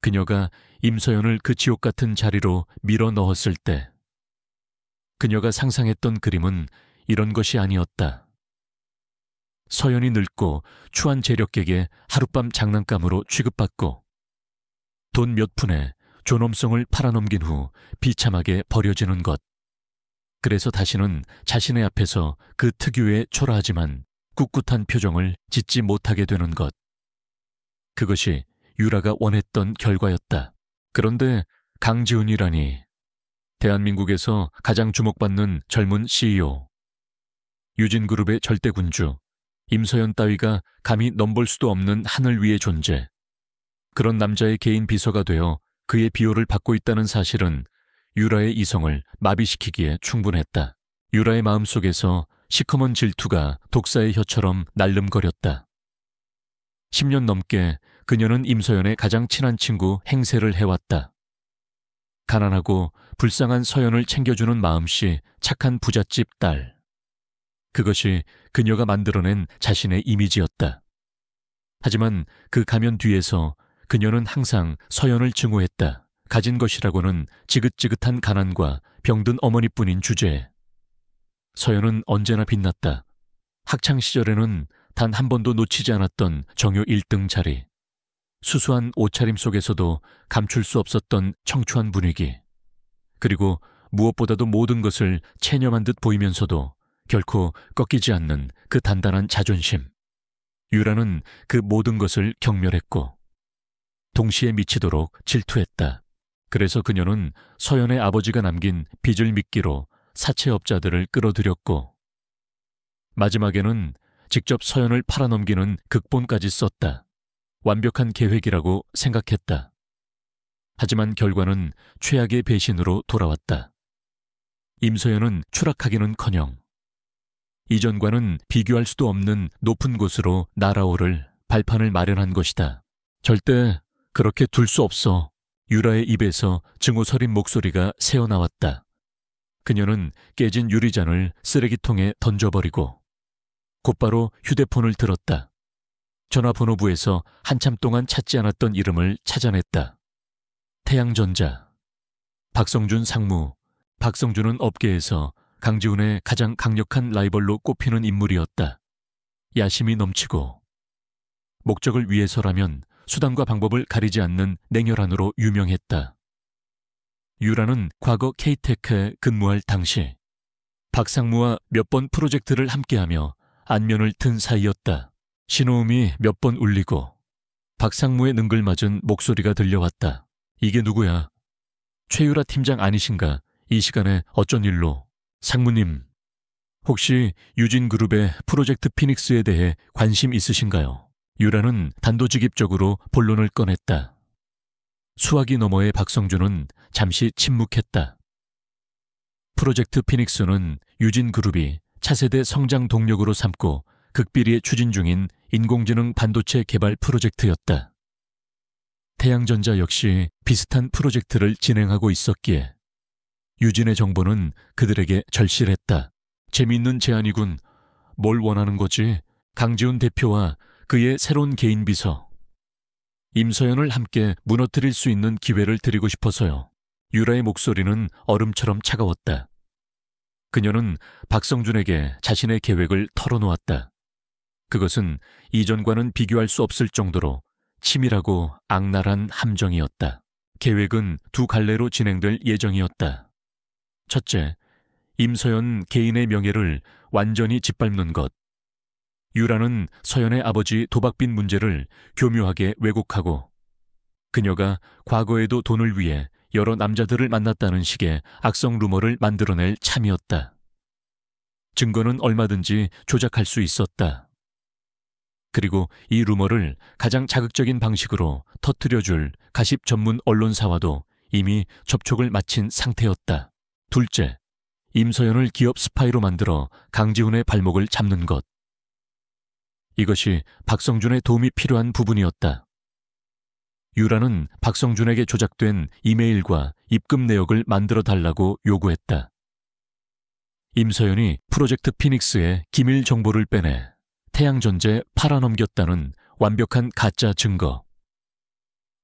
Speaker 1: 그녀가 임서연을 그 지옥 같은 자리로 밀어 넣었을 때 그녀가 상상했던 그림은 이런 것이 아니었다. 서연이 늙고 추한 재력객의 하룻밤 장난감으로 취급받고 돈 몇 푼에 존엄성을 팔아넘긴 후 비참하게 버려지는 것. 그래서 다시는 자신의 앞에서 그 특유의 초라하지만 꿋꿋한 표정을 짓지 못하게 되는 것. 그것이 유라가 원했던 결과였다. 그런데 강지훈이라니, 대한민국에서 가장 주목받는 젊은 CEO, 유진그룹의 절대군주, 임서연 따위가 감히 넘볼 수도 없는 하늘 위의 존재. 그런 남자의 개인 비서가 되어 그의 비호를 받고 있다는 사실은 유라의 이성을 마비시키기에 충분했다. 유라의 마음속에서 시커먼 질투가 독사의 혀처럼 날름거렸다. 10년 넘게 그녀는 임서연의 가장 친한 친구 행세를 해왔다. 가난하고 불쌍한 서연을 챙겨주는 마음씨 착한 부잣집 딸. 그것이 그녀가 만들어낸 자신의 이미지였다. 하지만 그 가면 뒤에서 그녀는 항상 서연을 증오했다. 가진 것이라고는 지긋지긋한 가난과 병든 어머니뿐인 주제에. 서연은 언제나 빛났다. 학창시절에는 단 한 번도 놓치지 않았던 정요 1등 자리. 수수한 옷차림 속에서도 감출 수 없었던 청초한 분위기. 그리고 무엇보다도 모든 것을 체념한 듯 보이면서도 결코 꺾이지 않는 그 단단한 자존심. 유라는 그 모든 것을 경멸했고 동시에 미치도록 질투했다. 그래서 그녀는 서연의 아버지가 남긴 빚을 미끼로 사채업자들을 끌어들였고 마지막에는 직접 서연을 팔아넘기는 극본까지 썼다. 완벽한 계획이라고 생각했다. 하지만 결과는 최악의 배신으로 돌아왔다. 임서연은 추락하기는커녕 이전과는 비교할 수도 없는 높은 곳으로 날아오를 발판을 마련한 것이다. 절대 그렇게 둘 수 없어. 유라의 입에서 증오서린 목소리가 새어나왔다. 그녀는 깨진 유리잔을 쓰레기통에 던져버리고 곧바로 휴대폰을 들었다. 전화번호부에서 한참 동안 찾지 않았던 이름을 찾아냈다. 태양전자. 박성준 상무. 박성준은 업계에서 강지훈의 가장 강력한 라이벌로 꼽히는 인물이었다. 야심이 넘치고 목적을 위해서라면 수단과 방법을 가리지 않는 냉혈한으로 유명했다. 유라는 과거 K테크에 근무할 당시 박 상무와 몇 번 프로젝트를 함께하며 안면을 든 사이였다. 신호음이 몇 번 울리고 박 상무의 능글맞은 목소리가 들려왔다. 이게 누구야? 최유라 팀장 아니신가? 이 시간에 어쩐 일로? 상무님, 혹시 유진그룹의 프로젝트 피닉스에 대해 관심 있으신가요? 유라는 단도직입적으로 본론을 꺼냈다. 수화기 너머의 박성준은 잠시 침묵했다. 프로젝트 피닉스는 유진그룹이 차세대 성장 동력으로 삼고 극비리에 추진 중인 인공지능 반도체 개발 프로젝트였다. 태양전자 역시 비슷한 프로젝트를 진행하고 있었기에 유진의 정보는 그들에게 절실했다. 재미있는 제안이군. 뭘 원하는 거지? 강지훈 대표와 그의 새로운 개인 비서 임서연을 함께 무너뜨릴 수 있는 기회를 드리고 싶어서요. 유라의 목소리는 얼음처럼 차가웠다. 그녀는 박성준에게 자신의 계획을 털어놓았다. 그것은 이전과는 비교할 수 없을 정도로 치밀하고 악랄한 함정이었다. 계획은 두 갈래로 진행될 예정이었다. 첫째, 임서연 개인의 명예를 완전히 짓밟는 것. 유라는 서연의 아버지 도박빚 문제를 교묘하게 왜곡하고 그녀가 과거에도 돈을 위해 여러 남자들을 만났다는 식의 악성 루머를 만들어낼 참이었다. 증거는 얼마든지 조작할 수 있었다. 그리고 이 루머를 가장 자극적인 방식으로 터뜨려줄 가십 전문 언론사와도 이미 접촉을 마친 상태였다. 둘째, 임서연을 기업 스파이로 만들어 강지훈의 발목을 잡는 것. 이것이 박성준의 도움이 필요한 부분이었다. 유라는 박성준에게 조작된 이메일과 입금 내역을 만들어 달라고 요구했다. 임서연이 프로젝트 피닉스에 기밀 정보를 빼내 태양전자에 팔아넘겼다는 완벽한 가짜 증거.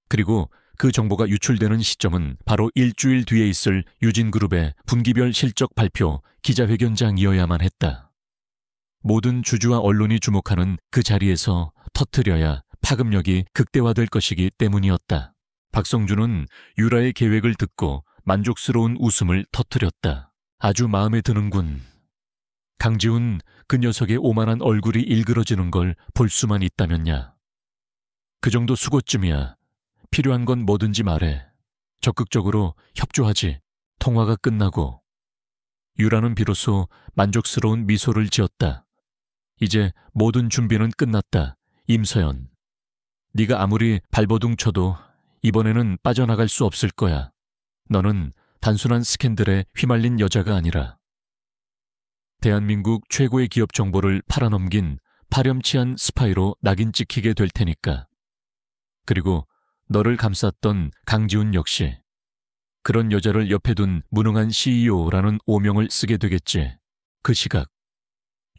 Speaker 1: 그리고 그 정보가 유출되는 시점은 바로 일주일 뒤에 있을 유진그룹의 분기별 실적 발표 기자회견장이어야만 했다. 모든 주주와 언론이 주목하는 그 자리에서 터뜨려야 파급력이 극대화될 것이기 때문이었다. 박성준은 유라의 계획을 듣고 만족스러운 웃음을 터뜨렸다. 아주 마음에 드는군. 강지훈 그 녀석의 오만한 얼굴이 일그러지는 걸 볼 수만 있다면야. 그 정도 수고쯤이야. 필요한 건 뭐든지 말해. 적극적으로 협조하지. 통화가 끝나고. 유라는 비로소 만족스러운 미소를 지었다. 이제 모든 준비는 끝났다. 임서연. 네가 아무리 발버둥 쳐도 이번에는 빠져나갈 수 없을 거야. 너는 단순한 스캔들에 휘말린 여자가 아니라 대한민국 최고의 기업 정보를 팔아넘긴 파렴치한 스파이로 낙인 찍히게 될 테니까. 그리고 너를 감쌌던 강지훈 역시 그런 여자를 옆에 둔 무능한 CEO라는 오명을 쓰게 되겠지. 그 시각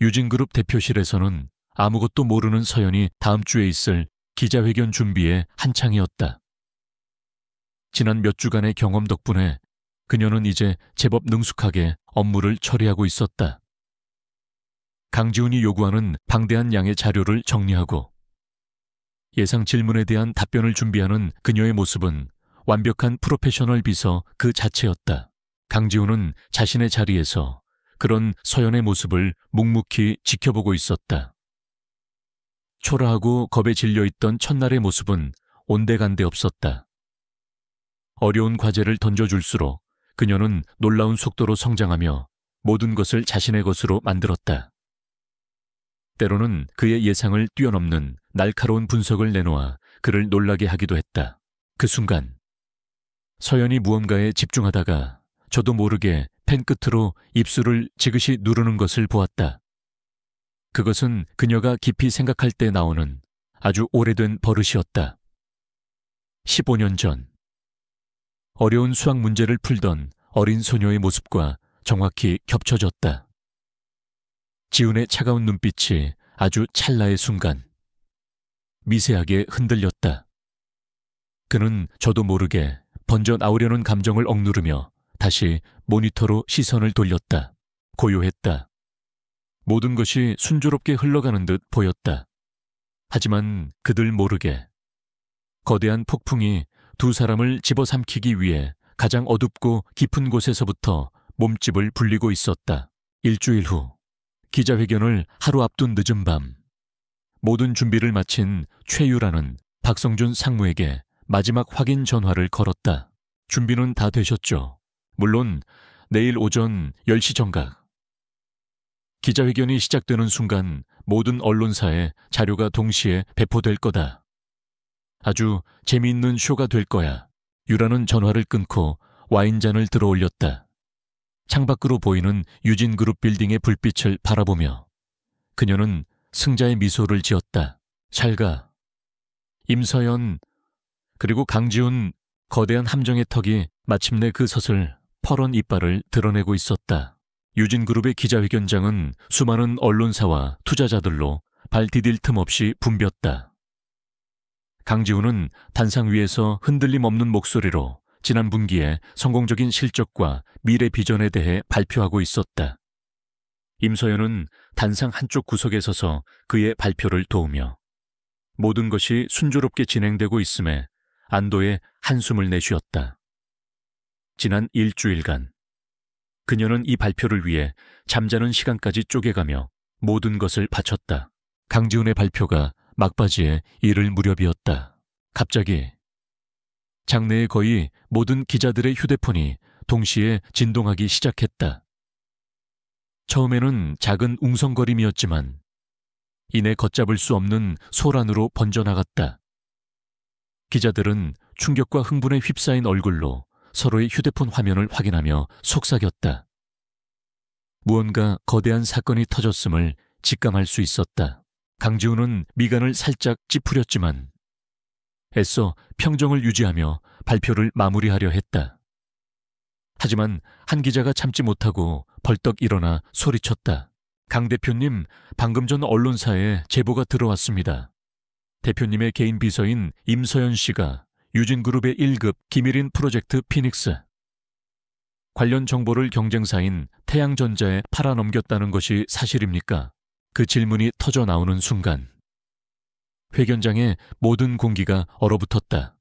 Speaker 1: 유진그룹 대표실에서는 아무것도 모르는 서연이 다음 주에 있을 기자회견 준비에 한창이었다. 지난 몇 주간의 경험 덕분에 그녀는 이제 제법 능숙하게 업무를 처리하고 있었다. 강지훈이 요구하는 방대한 양의 자료를 정리하고 예상 질문에 대한 답변을 준비하는 그녀의 모습은 완벽한 프로페셔널 비서 그 자체였다. 강지훈은 자신의 자리에서 그런 서연의 모습을 묵묵히 지켜보고 있었다. 초라하고 겁에 질려있던 첫날의 모습은 온데간데 없었다. 어려운 과제를 던져줄수록 그녀는 놀라운 속도로 성장하며 모든 것을 자신의 것으로 만들었다. 때로는 그의 예상을 뛰어넘는 날카로운 분석을 내놓아 그를 놀라게 하기도 했다. 그 순간 서연이 무언가에 집중하다가 저도 모르게 펜 끝으로 입술을 지그시 누르는 것을 보았다. 그것은 그녀가 깊이 생각할 때 나오는 아주 오래된 버릇이었다. 15년 전 어려운 수학 문제를 풀던 어린 소녀의 모습과 정확히 겹쳐졌다. 지훈의 차가운 눈빛이 아주 찰나의 순간 미세하게 흔들렸다. 그는 저도 모르게 번져 나오려는 감정을 억누르며 다시 모니터로 시선을 돌렸다. 고요했다. 모든 것이 순조롭게 흘러가는 듯 보였다. 하지만 그들 모르게 거대한 폭풍이 두 사람을 집어삼키기 위해 가장 어둡고 깊은 곳에서부터 몸집을 불리고 있었다. 일주일 후 기자회견을 하루 앞둔 늦은 밤 모든 준비를 마친 최유라는 박성준 상무에게 마지막 확인 전화를 걸었다. 준비는 다 되셨죠? 물론 내일 오전 10시 정각. 기자회견이 시작되는 순간 모든 언론사에 자료가 동시에 배포될 거다. 아주 재미있는 쇼가 될 거야. 유라는 전화를 끊고 와인잔을 들어 올렸다. 창밖으로 보이는 유진그룹 빌딩의 불빛을 바라보며 그녀는 승자의 미소를 지었다. 잘 가. 임서연 그리고 강지훈 거대한 함정의 턱이 마침내 그 서슬 퍼런 이빨을 드러내고 있었다. 유진그룹의 기자회견장은 수많은 언론사와 투자자들로 발 디딜 틈 없이 붐볐다. 강지훈은 단상 위에서 흔들림 없는 목소리로 지난 분기의 성공적인 실적과 미래 비전에 대해 발표하고 있었다. 임서연은 단상 한쪽 구석에 서서 그의 발표를 도우며 모든 것이 순조롭게 진행되고 있음에 안도의 한숨을 내쉬었다. 지난 일주일간 그녀는 이 발표를 위해 잠자는 시간까지 쪼개가며 모든 것을 바쳤다. 강지훈의 발표가 막바지에 이를 무렵이었다. 갑자기 장내의 거의 모든 기자들의 휴대폰이 동시에 진동하기 시작했다. 처음에는 작은 웅성거림이었지만 이내 걷잡을 수 없는 소란으로 번져나갔다. 기자들은 충격과 흥분에 휩싸인 얼굴로 서로의 휴대폰 화면을 확인하며 속삭였다. 무언가 거대한 사건이 터졌음을 직감할 수 있었다. 강지훈은 미간을 살짝 찌푸렸지만 애써 평정을 유지하며 발표를 마무리하려 했다. 하지만 한 기자가 참지 못하고 벌떡 일어나 소리쳤다. 강 대표님, 방금 전 언론사에 제보가 들어왔습니다. 대표님의 개인 비서인 임서연 씨가 유진그룹의 1급 기밀인 프로젝트 피닉스 관련 정보를 경쟁사인 태양전자에 팔아넘겼다는 것이 사실입니까? 그 질문이 터져 나오는 순간 회견장의 모든 공기가 얼어붙었다.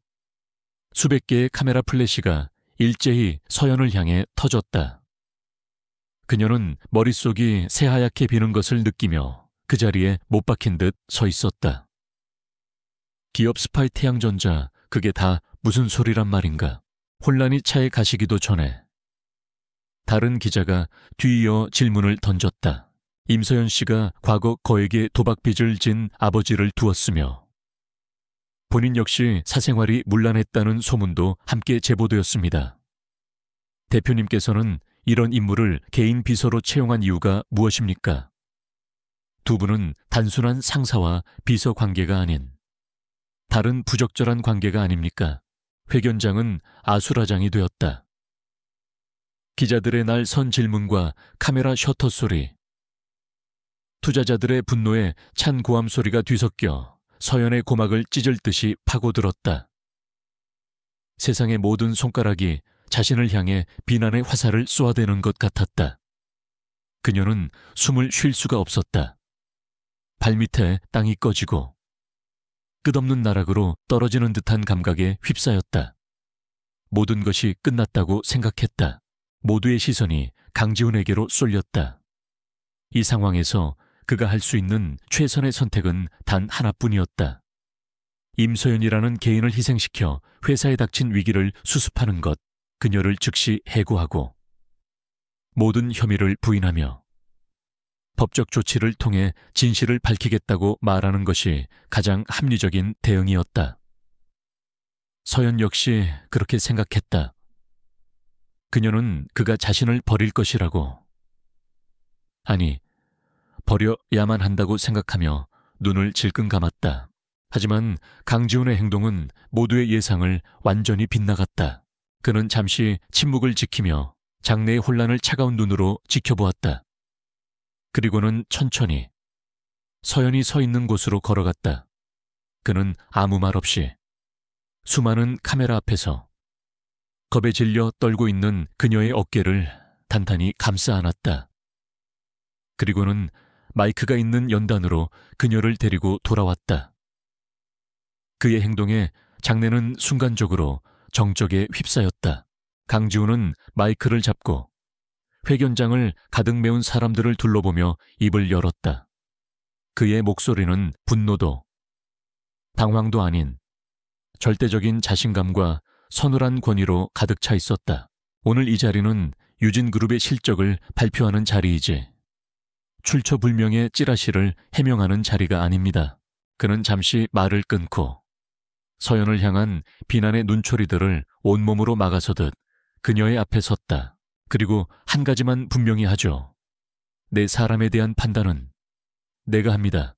Speaker 1: 수백 개의 카메라 플래시가 일제히 서연을 향해 터졌다. 그녀는 머릿속이 새하얗게 비는 것을 느끼며 그 자리에 못 박힌 듯 서 있었다. 기업 스파이 태양전자, 그게 다 무슨 소리란 말인가? 혼란이 차에 가시기도 전에 다른 기자가 뒤이어 질문을 던졌다. 임서연 씨가 과거 거액의 도박빚을 진 아버지를 두었으며 본인 역시 사생활이 문란했다는 소문도 함께 제보되었습니다. 대표님께서는 이런 인물을 개인 비서로 채용한 이유가 무엇입니까? 두 분은 단순한 상사와 비서 관계가 아닌 다른 부적절한 관계가 아닙니까? 회견장은 아수라장이 되었다. 기자들의 날 선 질문과 카메라 셔터 소리, 투자자들의 분노에 찬 고함 소리가 뒤섞여 서연의 고막을 찢을 듯이 파고들었다. 세상의 모든 손가락이 자신을 향해 비난의 화살을 쏘아대는 것 같았다. 그녀는 숨을 쉴 수가 없었다. 발밑에 땅이 꺼지고 끝없는 나락으로 떨어지는 듯한 감각에 휩싸였다. 모든 것이 끝났다고 생각했다. 모두의 시선이 강지훈에게로 쏠렸다. 이 상황에서 그가 할 수 있는 최선의 선택은 단 하나뿐이었다. 임서연이라는 개인을 희생시켜 회사에 닥친 위기를 수습하는 것, 그녀를 즉시 해고하고 모든 혐의를 부인하며 법적 조치를 통해 진실을 밝히겠다고 말하는 것이 가장 합리적인 대응이었다. 서연 역시 그렇게 생각했다. 그녀는 그가 자신을 버릴 것이라고. 아니, 버려야만 한다고 생각하며 눈을 질끈 감았다. 하지만 강지훈의 행동은 모두의 예상을 완전히 빗나갔다. 그는 잠시 침묵을 지키며 장내의 혼란을 차가운 눈으로 지켜보았다. 그리고는 천천히 서연이 서 있는 곳으로 걸어갔다. 그는 아무 말 없이 수많은 카메라 앞에서 겁에 질려 떨고 있는 그녀의 어깨를 단단히 감싸 안았다. 그리고는 마이크가 있는 연단으로 그녀를 데리고 돌아왔다. 그의 행동에 장내는 순간적으로 정적에 휩싸였다. 강지훈은 마이크를 잡고 회견장을 가득 메운 사람들을 둘러보며 입을 열었다. 그의 목소리는 분노도 당황도 아닌 절대적인 자신감과 서늘한 권위로 가득 차 있었다. 오늘 이 자리는 유진그룹의 실적을 발표하는 자리이지 출처불명의 찌라시를 해명하는 자리가 아닙니다. 그는 잠시 말을 끊고 서연을 향한 비난의 눈초리들을 온몸으로 막아서듯 그녀의 앞에 섰다. 그리고 한 가지만 분명히 하죠. 내 사람에 대한 판단은 내가 합니다.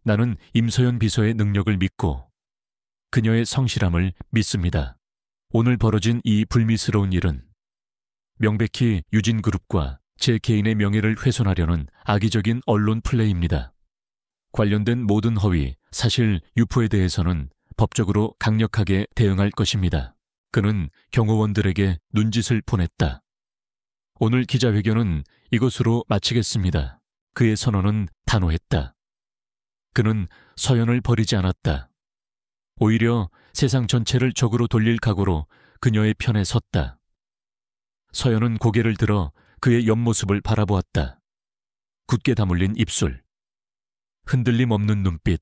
Speaker 1: 나는 임서연 비서의 능력을 믿고 그녀의 성실함을 믿습니다. 오늘 벌어진 이 불미스러운 일은 명백히 유진그룹과 제 개인의 명예를 훼손하려는 악의적인 언론 플레이입니다. 관련된 모든 허위, 사실 유포에 대해서는 법적으로 강력하게 대응할 것입니다. 그는 경호원들에게 눈짓을 보냈다. 오늘 기자회견은 이것으로 마치겠습니다. 그의 선언은 단호했다. 그는 서연을 버리지 않았다. 오히려 세상 전체를 적으로 돌릴 각오로 그녀의 편에 섰다. 서연은 고개를 들어 그의 옆모습을 바라보았다. 굳게 다물린 입술, 흔들림 없는 눈빛.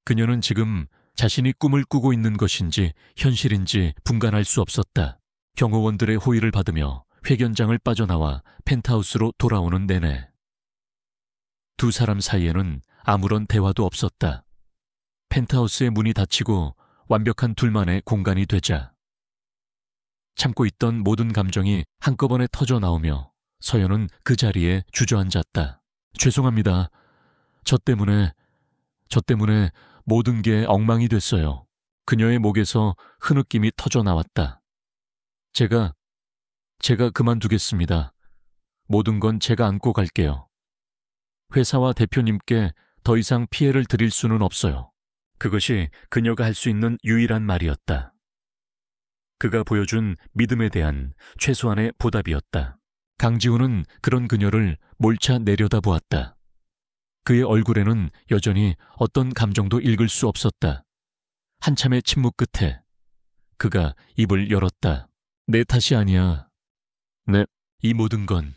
Speaker 1: 그녀는 지금 자신이 꿈을 꾸고 있는 것인지 현실인지 분간할 수 없었다. 경호원들의 호의를 받으며 회견장을 빠져나와 펜트하우스로 돌아오는 내내 두 사람 사이에는 아무런 대화도 없었다. 펜트하우스의 문이 닫히고 완벽한 둘만의 공간이 되자 참고 있던 모든 감정이 한꺼번에 터져 나오며 서연은 그 자리에 주저앉았다. 죄송합니다. 저 때문에 모든 게 엉망이 됐어요. 그녀의 목에서 흐느낌이 터져 나왔다. 제가 그만두겠습니다. 모든 건 제가 안고 갈게요. 회사와 대표님께 더 이상 피해를 드릴 수는 없어요. 그것이 그녀가 할 수 있는 유일한 말이었다. 그가 보여준 믿음에 대한 최소한의 보답이었다. 강지훈은 그런 그녀를 몰차 내려다보았다. 그의 얼굴에는 여전히 어떤 감정도 읽을 수 없었다. 한참의 침묵 끝에 그가 입을 열었다. 내 탓이 아니야. 네, 이 모든 건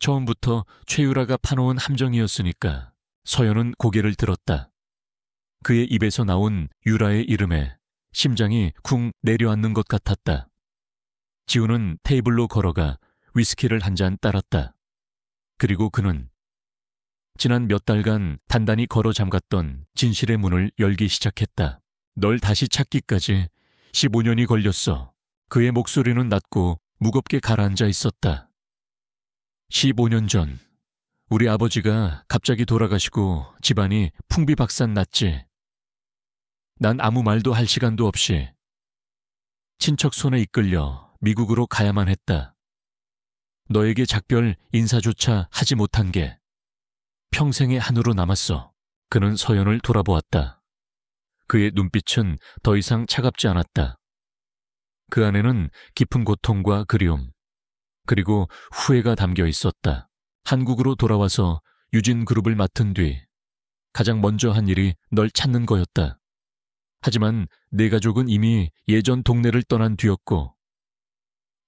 Speaker 1: 처음부터 최유라가 파놓은 함정이었으니까. 서연은 고개를 들었다. 그의 입에서 나온 유라의 이름에 심장이 쿵 내려앉는 것 같았다. 지우는 테이블로 걸어가 위스키를 한 잔 따랐다. 그리고 그는 지난 몇 달간 단단히 걸어 잠갔던 진실의 문을 열기 시작했다. 널 다시 찾기까지 15년이 걸렸어. 그의 목소리는 낮고 무겁게 가라앉아 있었다. 15년 전 우리 아버지가 갑자기 돌아가시고 집안이 풍비박산 났지. 난 아무 말도 할 시간도 없이 친척 손에 이끌려 미국으로 가야만 했다. 너에게 작별 인사조차 하지 못한 게 평생의 한으로 남았어. 그는 서연을 돌아보았다. 그의 눈빛은 더 이상 차갑지 않았다. 그 안에는 깊은 고통과 그리움, 그리고 후회가 담겨 있었다. 한국으로 돌아와서 유진그룹을 맡은 뒤 가장 먼저 한 일이 널 찾는 거였다. 하지만 내 가족은 이미 예전 동네를 떠난 뒤였고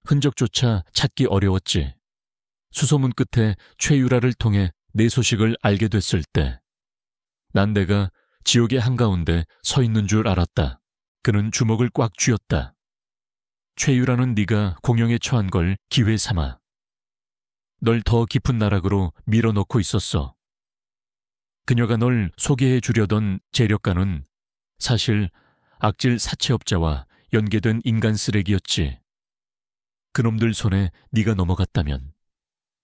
Speaker 1: 흔적조차 찾기 어려웠지. 수소문 끝에 최유라를 통해 내 소식을 알게 됐을 때 난 내가 지옥의 한가운데 서 있는 줄 알았다. 그는 주먹을 꽉 쥐었다. 최유라는 네가 공영에 처한 걸 기회 삼아 널 더 깊은 나락으로 밀어넣고 있었어. 그녀가 널 소개해 주려던 재력가는 사실 악질 사채업자와 연계된 인간 쓰레기였지. 그놈들 손에 네가 넘어갔다면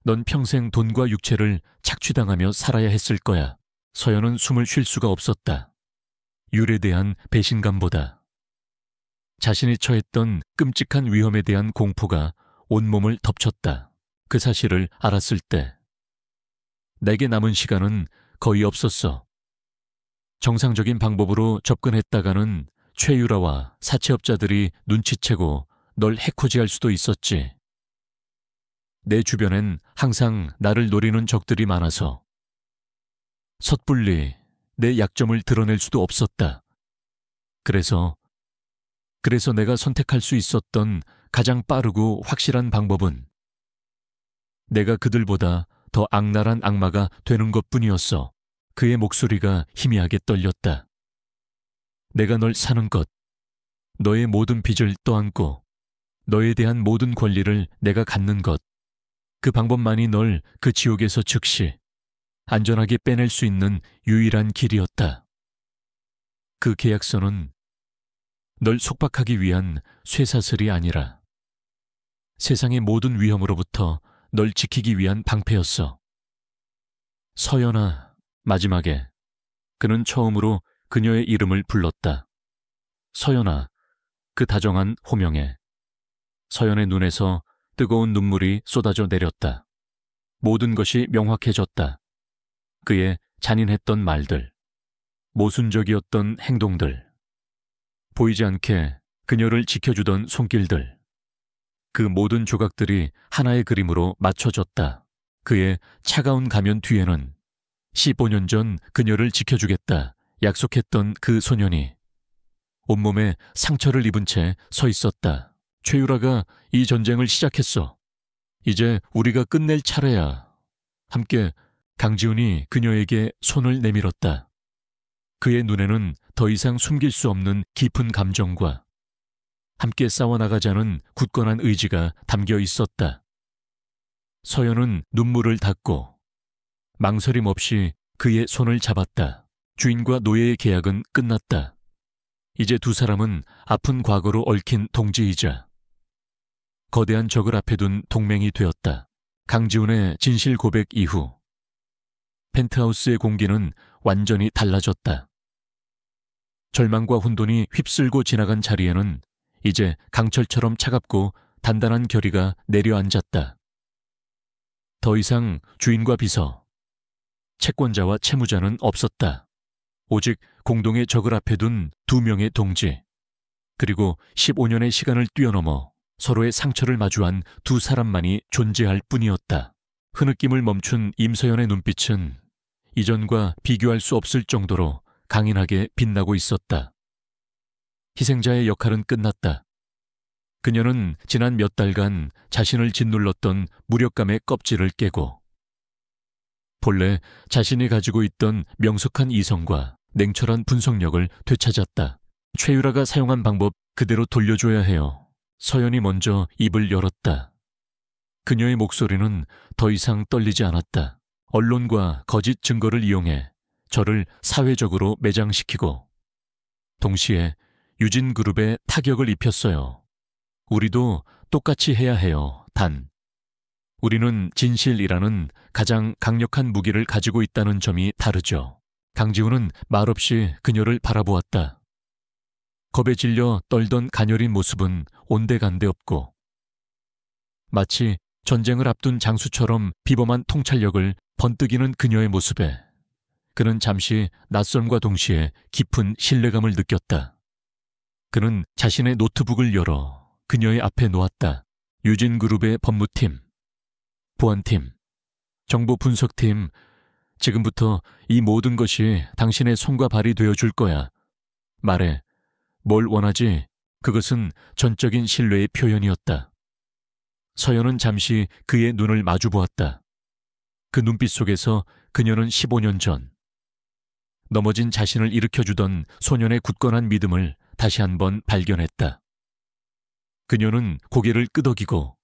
Speaker 1: 넌 평생 돈과 육체를 착취당하며 살아야 했을 거야. 서연은 숨을 쉴 수가 없었다. 율에 대한 배신감보다 자신이 처했던 끔찍한 위험에 대한 공포가 온몸을 덮쳤다. 그 사실을 알았을 때 내게 남은 시간은 거의 없었어. 정상적인 방법으로 접근했다가는 최유라와 사채업자들이 눈치채고 널 해코지할 수도 있었지. 내 주변엔 항상 나를 노리는 적들이 많아서 섣불리 내 약점을 드러낼 수도 없었다. 그래서 내가 선택할 수 있었던 가장 빠르고 확실한 방법은 내가 그들보다 더 악랄한 악마가 되는 것뿐이었어. 그의 목소리가 희미하게 떨렸다. 내가 널 사는 것, 너의 모든 빚을 떠안고 너에 대한 모든 권리를 내가 갖는 것, 그 방법만이 널 그 지옥에서 즉시 안전하게 빼낼 수 있는 유일한 길이었다. 그 계약서는 널 속박하기 위한 쇠사슬이 아니라 세상의 모든 위험으로부터 널 지키기 위한 방패였어. 서연아. 마지막에 그는 처음으로 그녀의 이름을 불렀다. 서연아. 그 다정한 호명에 서연의 눈에서 뜨거운 눈물이 쏟아져 내렸다. 모든 것이 명확해졌다. 그의 잔인했던 말들, 모순적이었던 행동들, 보이지 않게 그녀를 지켜주던 손길들, 그 모든 조각들이 하나의 그림으로 맞춰졌다. 그의 차가운 가면 뒤에는 15년 전 그녀를 지켜주겠다 약속했던 그 소년이 온몸에 상처를 입은 채 서 있었다. 최유라가 이 전쟁을 시작했어. 이제 우리가 끝낼 차례야. 함께 강지훈이 그녀에게 손을 내밀었다. 그의 눈에는 더 이상 숨길 수 없는 깊은 감정과 함께 싸워나가자는 굳건한 의지가 담겨 있었다. 서연은 눈물을 닦고 망설임 없이 그의 손을 잡았다. 주인과 노예의 계약은 끝났다. 이제 두 사람은 아픈 과거로 얽힌 동지이자 거대한 적을 앞에 둔 동맹이 되었다. 강지훈의 진실 고백 이후 펜트하우스의 공기는 완전히 달라졌다. 절망과 혼돈이 휩쓸고 지나간 자리에는 이제 강철처럼 차갑고 단단한 결의가 내려앉았다. 더 이상 주인과 비서, 채권자와 채무자는 없었다. 오직 공동의 적을 앞에 둔 두 명의 동지, 그리고 15년의 시간을 뛰어넘어 서로의 상처를 마주한 두 사람만이 존재할 뿐이었다. 흐느낌을 멈춘 임서연의 눈빛은 이전과 비교할 수 없을 정도로 강인하게 빛나고 있었다. 희생자의 역할은 끝났다. 그녀는 지난 몇 달간 자신을 짓눌렀던 무력감의 껍질을 깨고 본래 자신이 가지고 있던 명석한 이성과 냉철한 분석력을 되찾았다. 최유라가 사용한 방법 그대로 돌려줘야 해요. 서연이 먼저 입을 열었다. 그녀의 목소리는 더 이상 떨리지 않았다. 언론과 거짓 증거를 이용해 저를 사회적으로 매장시키고 동시에 유진그룹에 타격을 입혔어요. 우리도 똑같이 해야 해요. 단 우리는 진실이라는 가장 강력한 무기를 가지고 있다는 점이 다르죠. 강지훈은 말없이 그녀를 바라보았다. 겁에 질려 떨던 가녀린 모습은 온데간데 없고 마치 전쟁을 앞둔 장수처럼 비범한 통찰력을 번뜩이는 그녀의 모습에 그는 잠시 낯섦과 동시에 깊은 신뢰감을 느꼈다. 그는 자신의 노트북을 열어 그녀의 앞에 놓았다. 유진그룹의 법무팀, 보안팀, 정보분석팀, 지금부터 이 모든 것이 당신의 손과 발이 되어줄 거야. 말해. 뭘 원하지? 그것은 전적인 신뢰의 표현이었다. 서연은 잠시 그의 눈을 마주보았다. 그 눈빛 속에서 그녀는 15년 전 넘어진 자신을 일으켜주던 소년의 굳건한 믿음을 다시 한번 발견했다. 그녀는 고개를 끄덕이고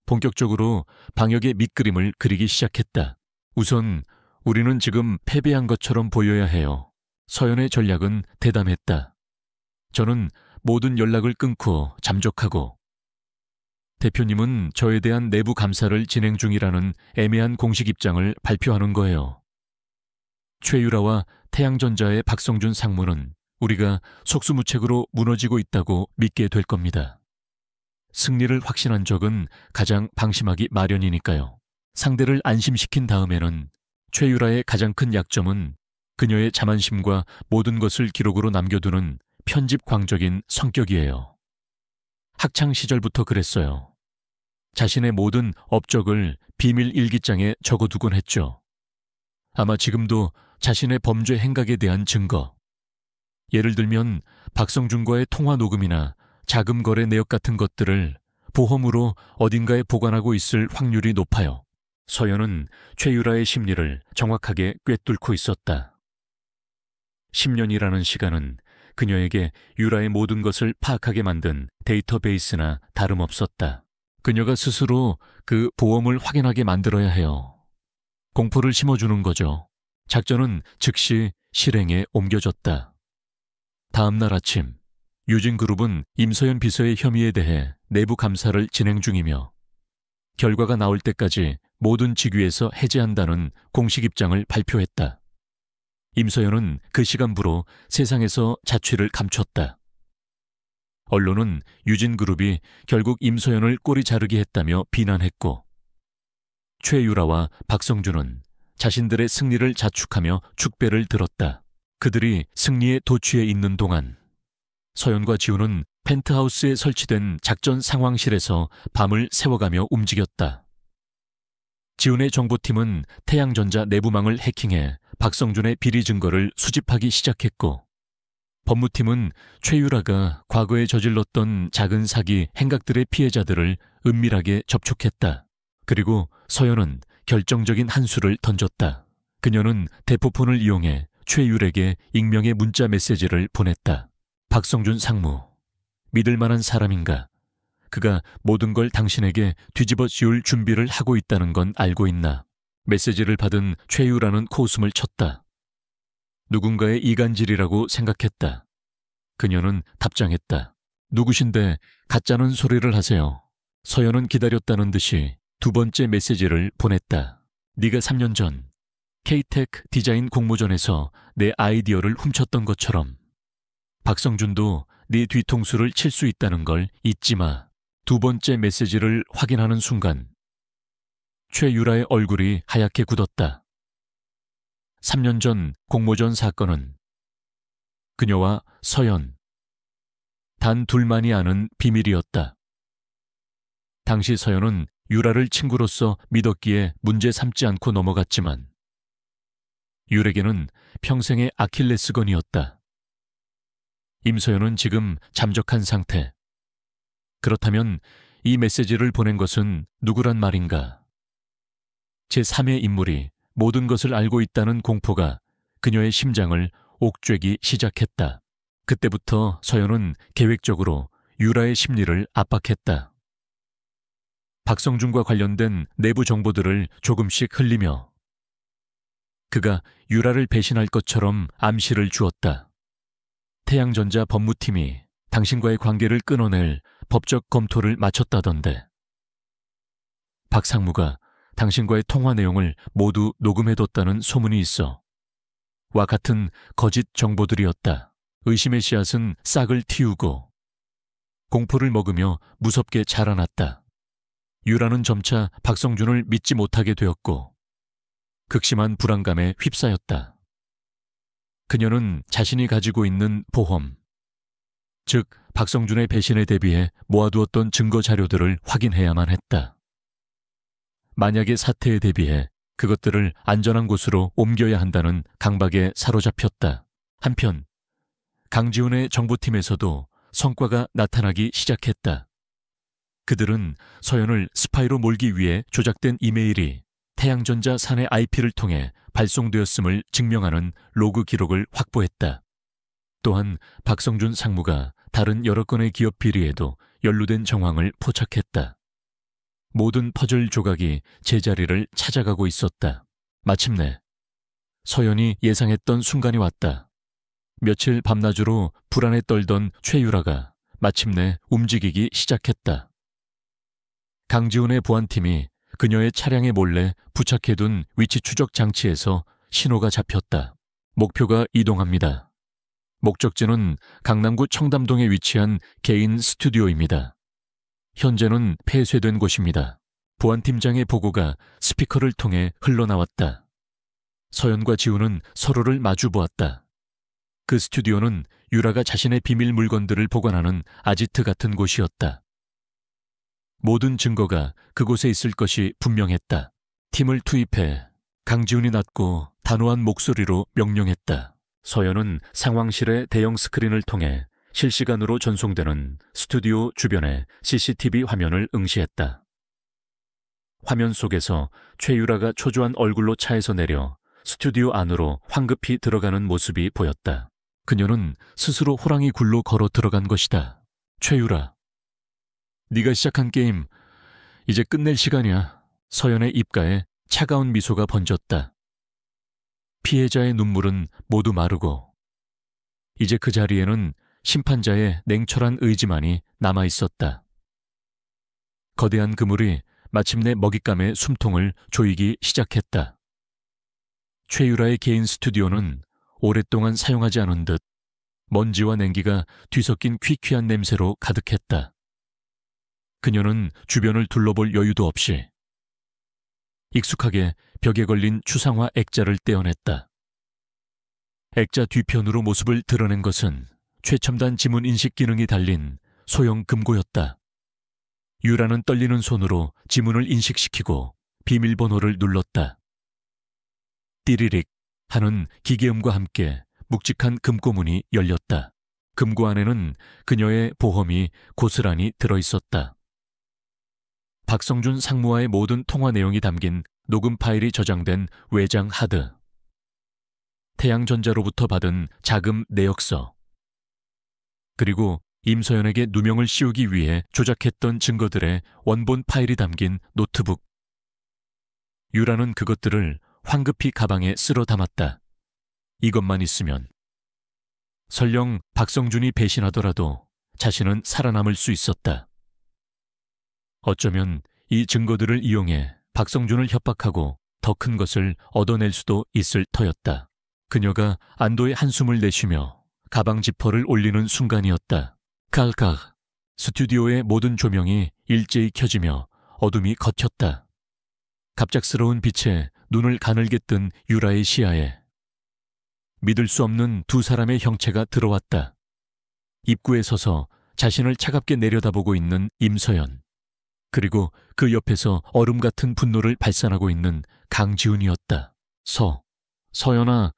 Speaker 1: 본격적으로 방역의 밑그림을 그리기 시작했다. 우선 우리는 지금 패배한 것처럼 보여야 해요. 서연의 전략은 대담했다. 저는 모든 연락을 끊고 잠적하고, 대표님은 저에 대한 내부 감사를 진행 중이라는 애매한 공식 입장을 발표하는 거예요. 최유라와 태양전자의 박성준 상무는 우리가 속수무책으로 무너지고 있다고 믿게 될 겁니다. 승리를 확신한 적은 가장 방심하기 마련이니까요. 상대를 안심시킨 다음에는 최유라의 가장 큰 약점은 그녀의 자만심과 모든 것을 기록으로 남겨두는 편집광적인 성격이에요. 학창 시절부터 그랬어요. 자신의 모든 업적을 비밀 일기장에 적어두곤 했죠. 아마 지금도 자신의 범죄 행각에 대한 증거, 예를 들면 박성준과의 통화 녹음이나 자금 거래 내역 같은 것들을 보험으로 어딘가에 보관하고 있을 확률이 높아요. 서연은 최유라의 심리를 정확하게 꿰뚫고 있었다. 10년이라는 시간은 그녀에게 유라의 모든 것을 파악하게 만든 데이터베이스나 다름없었다. 그녀가 스스로 그 보험을 확인하게 만들어야 해요. 공포를 심어주는 거죠. 작전은 즉시 실행에 옮겨졌다. 다음 날 아침, 유진그룹은 임서연 비서의 혐의에 대해 내부 감사를 진행 중이며 결과가 나올 때까지 모든 직위에서 해제한다는 공식 입장을 발표했다. 임서연은 그 시간부로 세상에서 자취를 감췄다. 언론은 유진그룹이 결국 임서연을 꼬리 자르게 했다며 비난했고, 최유라와 박성준은 자신들의 승리를 자축하며 축배를 들었다. 그들이 승리의 도취에 있는 동안 서연과 지우는 펜트하우스에 설치된 작전 상황실에서 밤을 새워가며 움직였다. 지훈의 정보팀은 태양전자 내부망을 해킹해 박성준의 비리 증거를 수집하기 시작했고, 법무팀은 최유라가 과거에 저질렀던 작은 사기 행각들의 피해자들을 은밀하게 접촉했다. 그리고 서연은 결정적인 한 수를 던졌다. 그녀는 대포폰을 이용해 최율에게 익명의 문자 메시지를 보냈다. 박성준 상무, 믿을 만한 사람인가? 그가 모든 걸 당신에게 뒤집어 씌울 준비를 하고 있다는 건 알고 있나? 메시지를 받은 최유라는 코웃음을 쳤다. 누군가의 이간질이라고 생각했다. 그녀는 답장했다. 누구신데 가짜는 소리를 하세요. 서연은 기다렸다는 듯이 두 번째 메시지를 보냈다. 네가 3년 전 K-테크 디자인 공모전에서 내 아이디어를 훔쳤던 것처럼 박성준도 네 뒤통수를 칠 수 있다는 걸 잊지 마. 두 번째 메시지를 확인하는 순간 최유라의 얼굴이 하얗게 굳었다. 3년 전 공모전 사건은 그녀와 서연, 단 둘만이 아는 비밀이었다. 당시 서연은 유라를 친구로서 믿었기에 문제 삼지 않고 넘어갔지만 유에게는 평생의 아킬레스건이었다. 임서연은 지금 잠적한 상태. 그렇다면 이 메시지를 보낸 것은 누구란 말인가? 제3의 인물이 모든 것을 알고 있다는 공포가 그녀의 심장을 옥죄기 시작했다. 그때부터 서연은 계획적으로 유라의 심리를 압박했다. 박성준과 관련된 내부 정보들을 조금씩 흘리며 그가 유라를 배신할 것처럼 암시를 주었다. 태양전자 법무팀이 당신과의 관계를 끊어낼 법적 검토를 마쳤다던데. 박 상무가 당신과의 통화 내용을 모두 녹음해뒀다는 소문이 있어. 와 같은 거짓 정보들이었다. 의심의 씨앗은 싹을 틔우고 공포를 먹으며 무섭게 자라났다. 유라는 점차 박성준을 믿지 못하게 되었고 극심한 불안감에 휩싸였다. 그녀는 자신이 가지고 있는 보험, 즉 박성준의 배신에 대비해 모아두었던 증거 자료들을 확인해야만 했다. 만약의 사태에 대비해 그것들을 안전한 곳으로 옮겨야 한다는 강박에 사로잡혔다. 한편 강지훈의 정보팀에서도 성과가 나타나기 시작했다. 그들은 서연을 스파이로 몰기 위해 조작된 이메일이 태양전자 사내 IP를 통해 발송되었음을 증명하는 로그 기록을 확보했다. 또한 박성준 상무가 다른 여러 건의 기업 비리에도 연루된 정황을 포착했다. 모든 퍼즐 조각이 제자리를 찾아가고 있었다. 마침내 서연이 예상했던 순간이 왔다. 며칠 밤낮으로 불안에 떨던 최유라가 마침내 움직이기 시작했다. 강지훈의 보안팀이 그녀의 차량에 몰래 부착해둔 위치 추적 장치에서 신호가 잡혔다. 목표가 이동합니다. 목적지는 강남구 청담동에 위치한 개인 스튜디오입니다. 현재는 폐쇄된 곳입니다. 보안팀장의 보고가 스피커를 통해 흘러나왔다. 서연과 지훈은 서로를 마주 보았다. 그 스튜디오는 유라가 자신의 비밀 물건들을 보관하는 아지트 같은 곳이었다. 모든 증거가 그곳에 있을 것이 분명했다. 팀을 투입해 강지훈이 낮고 단호한 목소리로 명령했다. 서연은 상황실의 대형 스크린을 통해 실시간으로 전송되는 스튜디오 주변의 CCTV 화면을 응시했다. 화면 속에서 최유라가 초조한 얼굴로 차에서 내려 스튜디오 안으로 황급히 들어가는 모습이 보였다. 그녀는 스스로 호랑이 굴로 걸어 들어간 것이다. 최유라, 네가 시작한 게임 이제 끝낼 시간이야. 서연의 입가에 차가운 미소가 번졌다. 피해자의 눈물은 모두 마르고 이제 그 자리에는 심판자의 냉철한 의지만이 남아있었다. 거대한 그물이 마침내 먹잇감의 숨통을 조이기 시작했다. 최유라의 개인 스튜디오는 오랫동안 사용하지 않은 듯 먼지와 냉기가 뒤섞인 퀴퀴한 냄새로 가득했다. 그녀는 주변을 둘러볼 여유도 없이 익숙하게 벽에 걸린 추상화 액자를 떼어냈다. 액자 뒤편으로 모습을 드러낸 것은 최첨단 지문 인식 기능이 달린 소형 금고였다. 유라는 떨리는 손으로 지문을 인식시키고 비밀번호를 눌렀다. 띠리릭 하는 기계음과 함께 묵직한 금고문이 열렸다. 금고 안에는 그녀의 보험이 고스란히 들어있었다. 박성준 상무와의 모든 통화 내용이 담긴 녹음 파일이 저장된 외장 하드, 태양전자로부터 받은 자금 내역서, 그리고 임서연에게 누명을 씌우기 위해 조작했던 증거들의 원본 파일이 담긴 노트북. 유라는 그것들을 황급히 가방에 쓸어 담았다. 이것만 있으면 설령 박성준이 배신하더라도 자신은 살아남을 수 있었다. 어쩌면 이 증거들을 이용해 박성준을 협박하고 더 큰 것을 얻어낼 수도 있을 터였다. 그녀가 안도의 한숨을 내쉬며 가방 지퍼를 올리는 순간이었다. 칼칼. 스튜디오의 모든 조명이 일제히 켜지며 어둠이 걷혔다. 갑작스러운 빛에 눈을 가늘게 뜬 유라의 시야에 믿을 수 없는 두 사람의 형체가 들어왔다. 입구에 서서 자신을 차갑게 내려다보고 있는 임서연, 그리고 그 옆에서 얼음 같은 분노를 발산하고 있는 강지훈이었다. 서연아,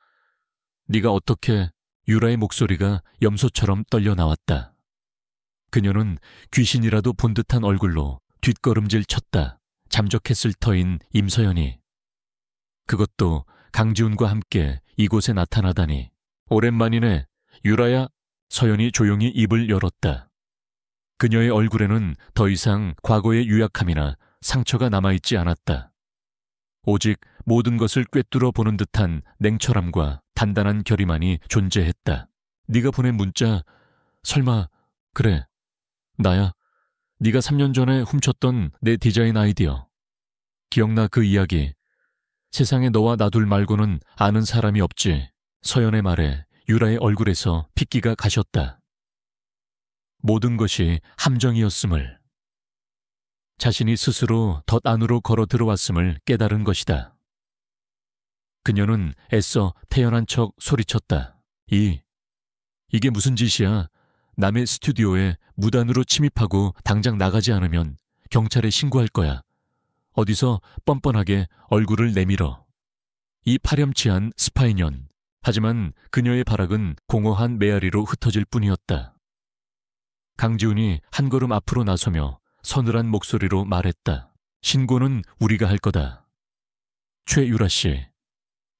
Speaker 1: 네가 어떻게... 유라의 목소리가 염소처럼 떨려 나왔다. 그녀는 귀신이라도 본 듯한 얼굴로 뒷걸음질 쳤다. 잠적했을 터인 임서연이, 그것도 강지훈과 함께 이곳에 나타나다니. 오랜만이네, 유라야. 서연이 조용히 입을 열었다. 그녀의 얼굴에는 더 이상 과거의 유약함이나 상처가 남아있지 않았다. 오직 모든 것을 꿰뚫어 보는 듯한 냉철함과 단단한 결의만이 존재했다. 네가 보낸 문자, 설마... 그래, 나야. 네가 3년 전에 훔쳤던 내 디자인 아이디어. 기억나 그 이야기. 세상에 너와 나 둘 말고는 아는 사람이 없지. 서연의 말에 유라의 얼굴에서 핏기가 가셨다. 모든 것이 함정이었음을, 자신이 스스로 덫 안으로 걸어 들어왔음을 깨달은 것이다. 그녀는 애써 태연한 척 소리쳤다. 이게 무슨 짓이야? 남의 스튜디오에 무단으로 침입하고 당장 나가지 않으면 경찰에 신고할 거야. 어디서 뻔뻔하게 얼굴을 내밀어. 이 파렴치한 스파이년. 하지만 그녀의 발악은 공허한 메아리로 흩어질 뿐이었다. 강지훈이 한 걸음 앞으로 나서며 서늘한 목소리로 말했다. 신고는 우리가 할 거다. 최유라 씨,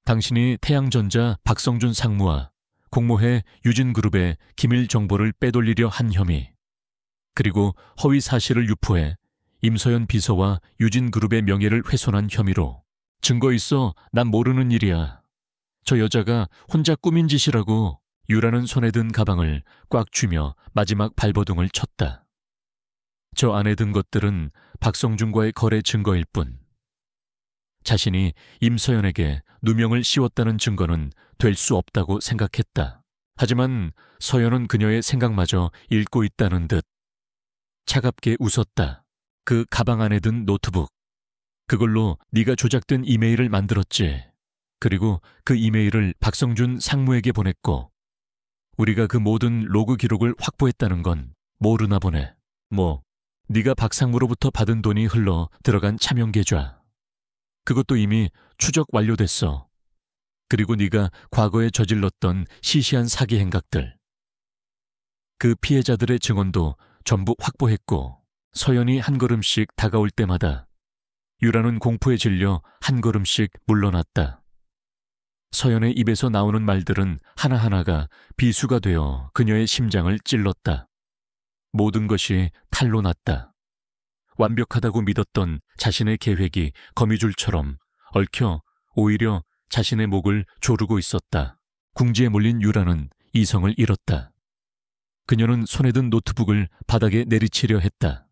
Speaker 1: 당신이 태양전자 박성준 상무와 공모해 유진그룹의 기밀 정보를 빼돌리려 한 혐의, 그리고 허위 사실을 유포해 임서연 비서와 유진그룹의 명예를 훼손한 혐의로. 증거 있어. 난 모르는 일이야. 저 여자가 혼자 꾸민 짓이라고. 유라는 손에 든 가방을 꽉 쥐며 마지막 발버둥을 쳤다. 저 안에 든 것들은 박성준과의 거래 증거일 뿐. 자신이 임서연에게 누명을 씌웠다는 증거는 될 수 없다고 생각했다. 하지만 서연은 그녀의 생각마저 읽고 있다는 듯 차갑게 웃었다. 그 가방 안에 든 노트북. 그걸로 네가 조작된 이메일을 만들었지. 그리고 그 이메일을 박성준 상무에게 보냈고 우리가 그 모든 로그 기록을 확보했다는 건 모르나 보네. 뭐 네가 박 상무로부터 받은 돈이 흘러 들어간 차명 계좌. 그것도 이미 추적 완료됐어. 그리고 네가 과거에 저질렀던 시시한 사기 행각들. 그 피해자들의 증언도 전부 확보했고 서연이 한 걸음씩 다가올 때마다 유라는 공포에 질려 한 걸음씩 물러났다. 서연의 입에서 나오는 말들은 하나하나가 비수가 되어 그녀의 심장을 찔렀다. 모든 것이 탈로 났다. 완벽하다고 믿었던 자신의 계획이 거미줄처럼 얽혀 오히려 자신의 목을 조르고 있었다. 궁지에 몰린 유라는 이성을 잃었다. 그녀는 손에 든 노트북을 바닥에 내리치려 했다.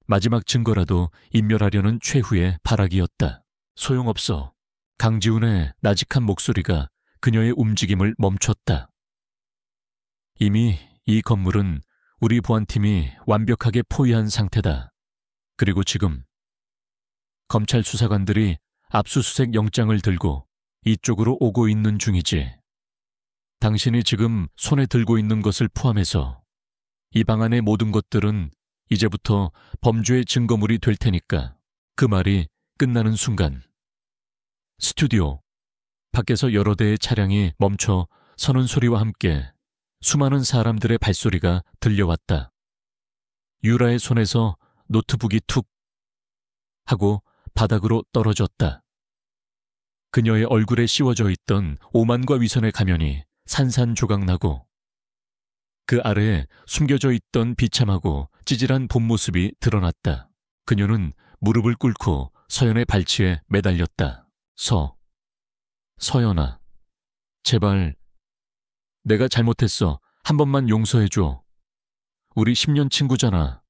Speaker 1: 마지막 증거라도 인멸하려는 최후의 발악이었다. 소용없어. 강지훈의 나직한 목소리가 그녀의 움직임을 멈췄다. 이미 이 건물은 우리 보안팀이 완벽하게 포위한 상태다. 그리고 지금 검찰 수사관들이 압수수색 영장을 들고 이쪽으로 오고 있는 중이지. 당신이 지금 손에 들고 있는 것을 포함해서 이 방 안의 모든 것들은 이제부터 범죄의 증거물이 될 테니까. 그 말이 끝나는 순간 스튜디오 밖에서 여러 대의 차량이 멈춰 서는 소리와 함께 수많은 사람들의 발소리가 들려왔다. 유라의 손에서 노트북이 툭 하고 바닥으로 떨어졌다. 그녀의 얼굴에 씌워져 있던 오만과 위선의 가면이 산산조각나고 그 아래에 숨겨져 있던 비참하고 찌질한 본 모습이 드러났다. 그녀는 무릎을 꿇고 서연의 발치에 매달렸다. 서연아, 제발 내가 잘못했어. 한 번만 용서해줘. 우리 10년 친구잖아.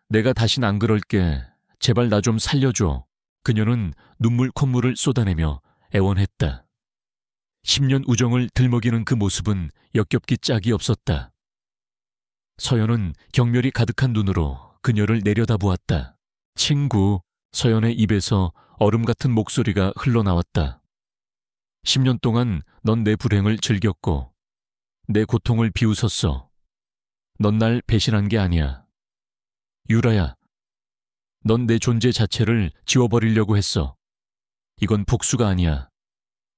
Speaker 1: 내가 다신 안 그럴게. 제발 나 좀 살려줘. 그녀는 눈물 콧물을 쏟아내며 애원했다. 10년 우정을 들먹이는 그 모습은 역겹기 짝이 없었다. 서연은 경멸이 가득한 눈으로 그녀를 내려다보았다. 친구. 서연의 입에서 얼음 같은 목소리가 흘러나왔다. 10년 동안 넌 내 불행을 즐겼고 내 고통을 비웃었어. 넌 날 배신한 게 아니야. 유라야, 넌 내 존재 자체를 지워버리려고 했어. 이건 복수가 아니야.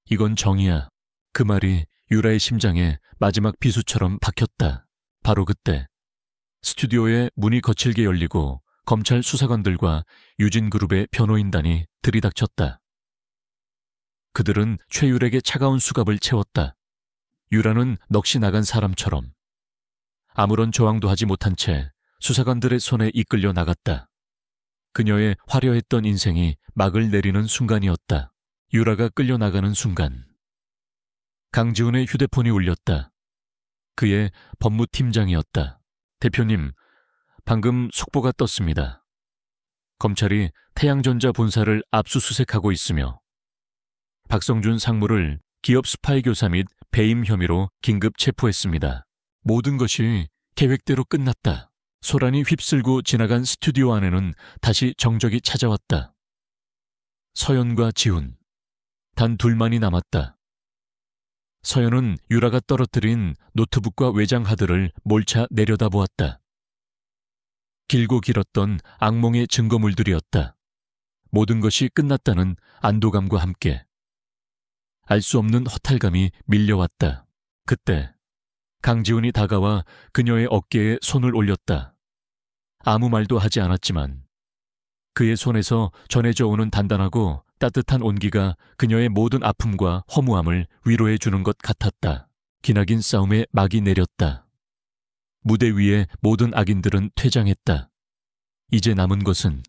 Speaker 1: 이건 정의야. 그 말이 유라의 심장에 마지막 비수처럼 박혔다. 바로 그때 스튜디오의 문이 거칠게 열리고 검찰 수사관들과 유진그룹의 변호인단이 들이닥쳤다. 그들은 최율에게 차가운 수갑을 채웠다. 유라는 넋이 나간 사람처럼 아무런 저항도 하지 못한 채 수사관들의 손에 이끌려 나갔다. 그녀의 화려했던 인생이 막을 내리는 순간이었다. 유라가 끌려나가는 순간 강지훈의 휴대폰이 울렸다. 그의 법무팀장이었다. 대표님, 방금 속보가 떴습니다. 검찰이 태양전자 본사를 압수수색하고 있으며 박성준 상무를 기업 스파이 교사 및 배임 혐의로 긴급 체포했습니다. 모든 것이 계획대로 끝났다. 소란이 휩쓸고 지나간 스튜디오 안에는 다시 정적이 찾아왔다. 서연과 지훈, 단 둘만이 남았다. 서연은 유라가 떨어뜨린 노트북과 외장 하드를 몰차 내려다보았다. 길고 길었던 악몽의 증거물들이었다. 모든 것이 끝났다는 안도감과 함께 알 수 없는 허탈감이 밀려왔다. 그때 강지훈이 다가와 그녀의 어깨에 손을 올렸다. 아무 말도 하지 않았지만 그의 손에서 전해져 오는 단단하고 따뜻한 온기가 그녀의 모든 아픔과 허무함을 위로해 주는 것 같았다. 기나긴 싸움에 막이 내렸다. 무대 위의 모든 악인들은 퇴장했다. 이제 남은 것은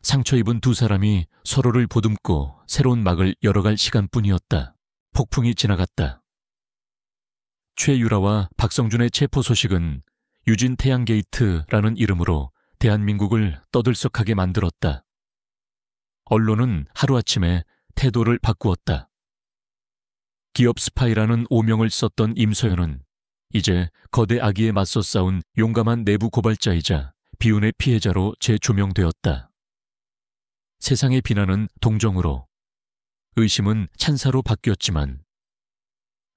Speaker 1: 상처 입은 두 사람이 서로를 보듬고 새로운 막을 열어갈 시간뿐이었다. 폭풍이 지나갔다. 최유라와 박성준의 체포 소식은 유진 태양게이트라는 이름으로 대한민국을 떠들썩하게 만들었다. 언론은 하루아침에 태도를 바꾸었다. 기업 스파이라는 오명을 썼던 임서연은 이제 거대 악의에 맞서 싸운 용감한 내부 고발자이자 비운의 피해자로 재조명되었다. 세상의 비난은 동정으로, 의심은 찬사로 바뀌었지만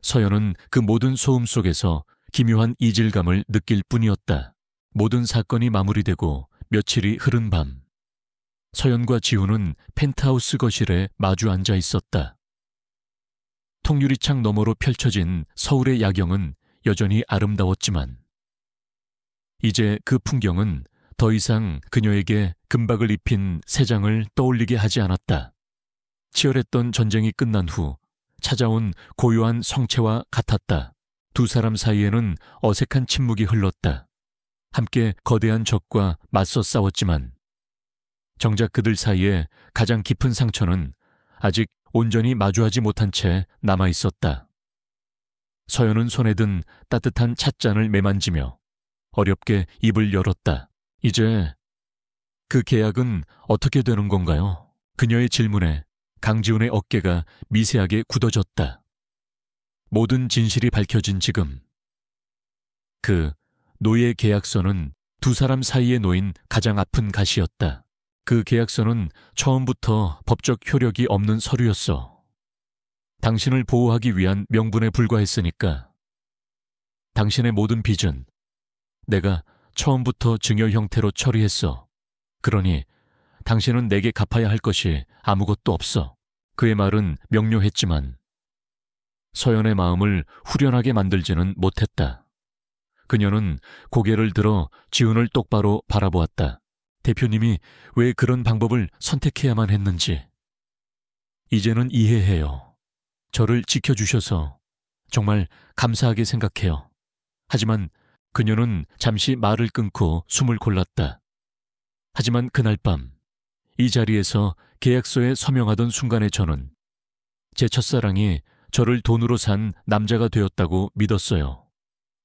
Speaker 1: 서연은 그 모든 소음 속에서 기묘한 이질감을 느낄 뿐이었다. 모든 사건이 마무리되고 며칠이 흐른 밤, 서연과 지우는 펜트하우스 거실에 마주 앉아 있었다. 통유리창 너머로 펼쳐진 서울의 야경은 여전히 아름다웠지만 이제 그 풍경은 더 이상 그녀에게 금박을 입힌 새 장을 떠올리게 하지 않았다. 치열했던 전쟁이 끝난 후 찾아온 고요한 성체와 같았다. 두 사람 사이에는 어색한 침묵이 흘렀다. 함께 거대한 적과 맞서 싸웠지만 정작 그들 사이에 가장 깊은 상처는 아직 온전히 마주하지 못한 채 남아있었다. 서연은 손에 든 따뜻한 찻잔을 매만지며 어렵게 입을 열었다. 이제 그 계약은 어떻게 되는 건가요? 그녀의 질문에 강지훈의 어깨가 미세하게 굳어졌다. 모든 진실이 밝혀진 지금, 그 노예 계약서는 두 사람 사이에 놓인 가장 아픈 가시였다. 그 계약서는 처음부터 법적 효력이 없는 서류였어. 당신을 보호하기 위한 명분에 불과했으니까. 당신의 모든 빚은 내가 처음부터 증여 형태로 처리했어. 그러니 당신은 내게 갚아야 할 것이 아무것도 없어. 그의 말은 명료했지만 서연의 마음을 후련하게 만들지는 못했다. 그녀는 고개를 들어 지훈을 똑바로 바라보았다. 대표님이 왜 그런 방법을 선택해야만 했는지. 이제는 이해해요. 저를 지켜주셔서 정말 감사하게 생각해요. 하지만 그녀는 잠시 말을 끊고 숨을 골랐다. 하지만 그날 밤, 이 자리에서 계약서에 서명하던 순간에 저는 제 첫사랑이 저를 돈으로 산 남자가 되었다고 믿었어요.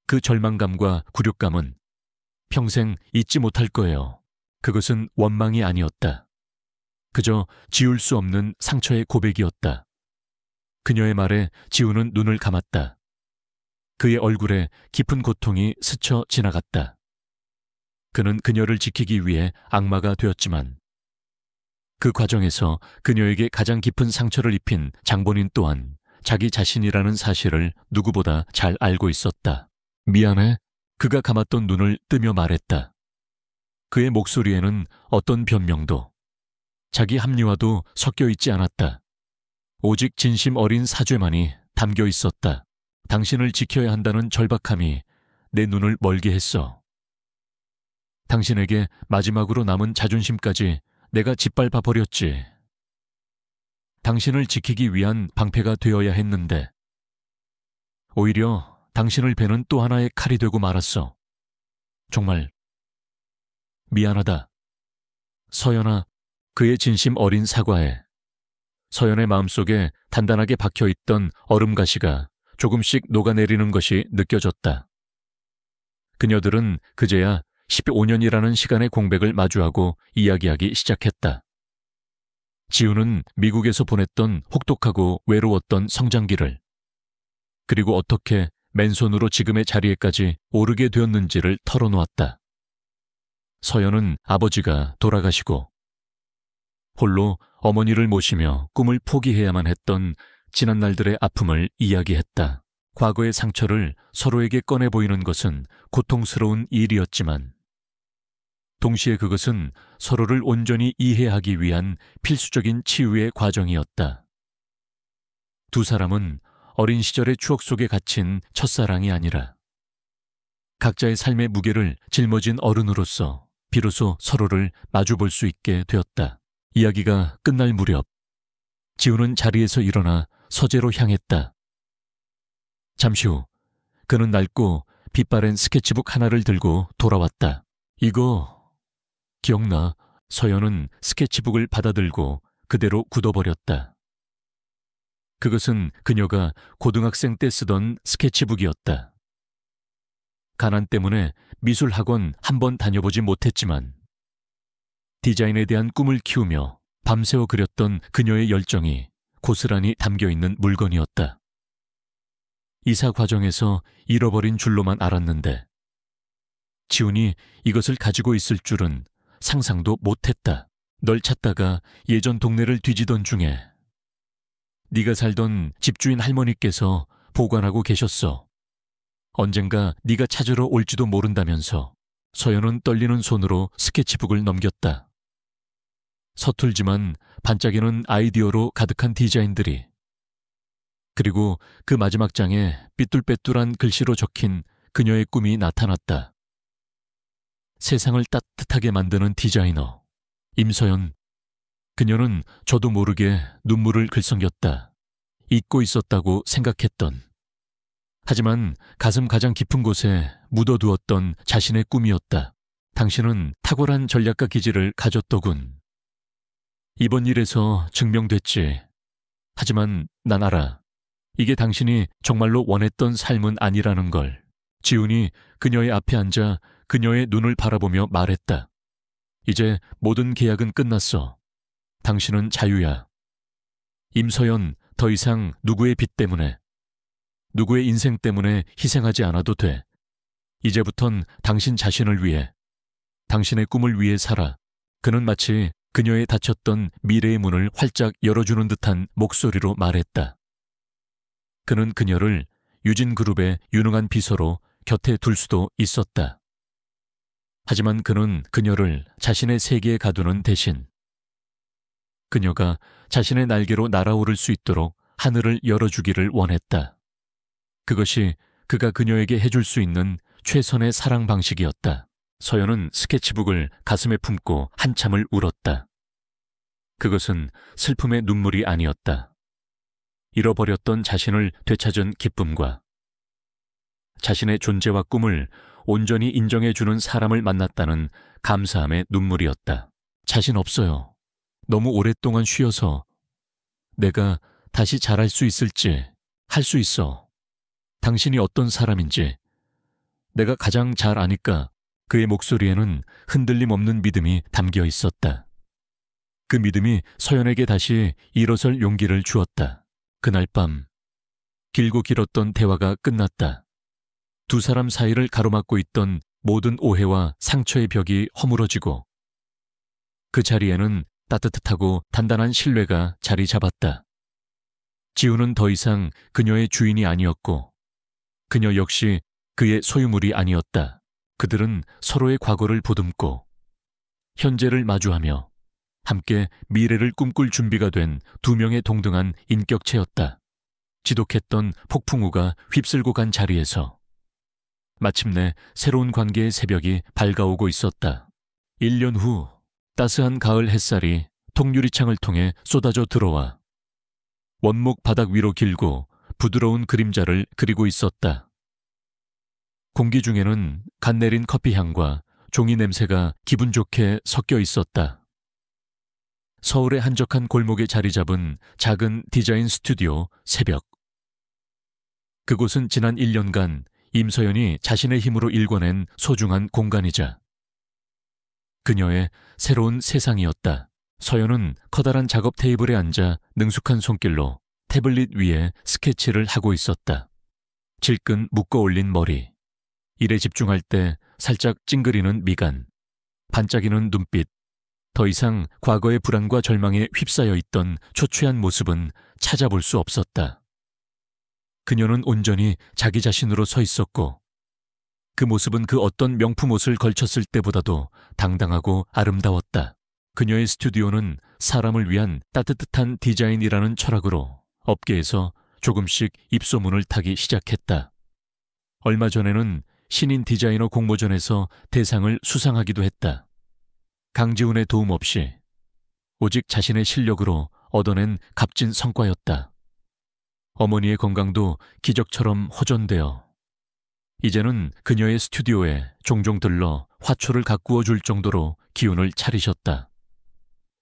Speaker 1: 그 절망감과 굴욕감은 평생 잊지 못할 거예요. 그것은 원망이 아니었다. 그저 지울 수 없는 상처의 고백이었다. 그녀의 말에 지우는 눈을 감았다. 그의 얼굴에 깊은 고통이 스쳐 지나갔다. 그는 그녀를 지키기 위해 악마가 되었지만 그 과정에서 그녀에게 가장 깊은 상처를 입힌 장본인 또한 자기 자신이라는 사실을 누구보다 잘 알고 있었다. 미안해. 그가 감았던 눈을 뜨며 말했다. 그의 목소리에는 어떤 변명도, 자기 합리화도 섞여 있지 않았다. 오직 진심 어린 사죄만이 담겨 있었다. 당신을 지켜야 한다는 절박함이 내 눈을 멀게 했어. 당신에게 마지막으로 남은 자존심까지 내가 짓밟아 버렸지. 당신을 지키기 위한 방패가 되어야 했는데 오히려 당신을 베는 또 하나의 칼이 되고 말았어. 정말 미안하다. 서연아, 그의 진심 어린 사과에 서연의 마음속에 단단하게 박혀있던 얼음가시가 조금씩 녹아내리는 것이 느껴졌다. 그녀들은 그제야 15년이라는 시간의 공백을 마주하고 이야기하기 시작했다. 지우는 미국에서 보냈던 혹독하고 외로웠던 성장기를, 그리고 어떻게 맨손으로 지금의 자리에까지 오르게 되었는지를 털어놓았다. 서연은 아버지가 돌아가시고 홀로 어머니를 모시며 꿈을 포기해야만 했던 지난 날들의 아픔을 이야기했다. 과거의 상처를 서로에게 꺼내 보이는 것은 고통스러운 일이었지만 동시에 그것은 서로를 온전히 이해하기 위한 필수적인 치유의 과정이었다. 두 사람은 어린 시절의 추억 속에 갇힌 첫사랑이 아니라 각자의 삶의 무게를 짊어진 어른으로서 비로소 서로를 마주볼 수 있게 되었다. 이야기가 끝날 무렵 지우는 자리에서 일어나 서재로 향했다. 잠시 후 그는 낡고 빛바랜 스케치북 하나를 들고 돌아왔다. 이거 기억나. 서연은 스케치북을 받아들고 그대로 굳어버렸다. 그것은 그녀가 고등학생 때 쓰던 스케치북이었다. 가난 때문에 미술학원 한 번 다녀보지 못했지만 디자인에 대한 꿈을 키우며 밤새워 그렸던 그녀의 열정이 고스란히 담겨있는 물건이었다. 이사 과정에서 잃어버린 줄로만 알았는데 지훈이 이것을 가지고 있을 줄은 상상도 못했다. 널 찾다가 예전 동네를 뒤지던 중에 네가 살던 집주인 할머니께서 보관하고 계셨어. 언젠가 네가 찾으러 올지도 모른다면서. 서연은 떨리는 손으로 스케치북을 넘겼다. 서툴지만 반짝이는 아이디어로 가득한 디자인들이. 그리고 그 마지막 장에 삐뚤빼뚤한 글씨로 적힌 그녀의 꿈이 나타났다. 세상을 따뜻하게 만드는 디자이너 임서연. 그녀는 저도 모르게 눈물을 글썽였다. 잊고 있었다고 생각했던, 하지만 가슴 가장 깊은 곳에 묻어두었던 자신의 꿈이었다. 당신은 탁월한 전략가 기질을 가졌더군. 이번 일에서 증명됐지. 하지만 난 알아. 이게 당신이 정말로 원했던 삶은 아니라는 걸. 지훈이 그녀의 앞에 앉아 그녀의 눈을 바라보며 말했다. 이제 모든 계약은 끝났어. 당신은 자유야. 임서연, 더 이상 누구의 빚 때문에, 누구의 인생 때문에 희생하지 않아도 돼. 이제부턴 당신 자신을 위해, 당신의 꿈을 위해 살아. 그는 마치 그녀의 닫혔던 미래의 문을 활짝 열어주는 듯한 목소리로 말했다. 그는 그녀를 유진그룹의 유능한 비서로 곁에 둘 수도 있었다. 하지만 그는 그녀를 자신의 세계에 가두는 대신 그녀가 자신의 날개로 날아오를 수 있도록 하늘을 열어주기를 원했다. 그것이 그가 그녀에게 해줄 수 있는 최선의 사랑 방식이었다. 서연은 스케치북을 가슴에 품고 한참을 울었다. 그것은 슬픔의 눈물이 아니었다. 잃어버렸던 자신을 되찾은 기쁨과 자신의 존재와 꿈을 온전히 인정해주는 사람을 만났다는 감사함의 눈물이었다. 자신 없어요. 너무 오랫동안 쉬어서. 내가 다시 잘할 수 있을지. 할 수 있어. 당신이 어떤 사람인지 내가 가장 잘 아니까. 그의 목소리에는 흔들림 없는 믿음이 담겨 있었다. 그 믿음이 서연에게 다시 일어설 용기를 주었다. 그날 밤 길고 길었던 대화가 끝났다. 두 사람 사이를 가로막고 있던 모든 오해와 상처의 벽이 허물어지고 그 자리에는 따뜻하고 단단한 신뢰가 자리 잡았다. 지우는 더 이상 그녀의 주인이 아니었고 그녀 역시 그의 소유물이 아니었다. 그들은 서로의 과거를 보듬고 현재를 마주하며 함께 미래를 꿈꿀 준비가 된 두 명의 동등한 인격체였다. 지독했던 폭풍우가 휩쓸고 간 자리에서 마침내 새로운 관계의 새벽이 밝아오고 있었다. 1년 후 따스한 가을 햇살이 통유리창을 통해 쏟아져 들어와 원목 바닥 위로 길고 부드러운 그림자를 그리고 있었다. 공기 중에는 갓 내린 커피 향과 종이 냄새가 기분 좋게 섞여 있었다. 서울의 한적한 골목에 자리 잡은 작은 디자인 스튜디오 새벽. 그곳은 지난 1년간 임서연이 자신의 힘으로 일궈낸 소중한 공간이자 그녀의 새로운 세상이었다. 서연은 커다란 작업 테이블에 앉아 능숙한 손길로 태블릿 위에 스케치를 하고 있었다. 질끈 묶어 올린 머리, 일에 집중할 때 살짝 찡그리는 미간, 반짝이는 눈빛, 더 이상 과거의 불안과 절망에 휩싸여 있던 초췌한 모습은 찾아볼 수 없었다. 그녀는 온전히 자기 자신으로 서 있었고 그 모습은 그 어떤 명품 옷을 걸쳤을 때보다도 당당하고 아름다웠다. 그녀의 스튜디오는 사람을 위한 따뜻한 디자인이라는 철학으로 업계에서 조금씩 입소문을 타기 시작했다. 얼마 전에는 신인 디자이너 공모전에서 대상을 수상하기도 했다. 강지훈의 도움 없이 오직 자신의 실력으로 얻어낸 값진 성과였다. 어머니의 건강도 기적처럼 호전되어 이제는 그녀의 스튜디오에 종종 들러 화초를 가꾸어 줄 정도로 기운을 차리셨다.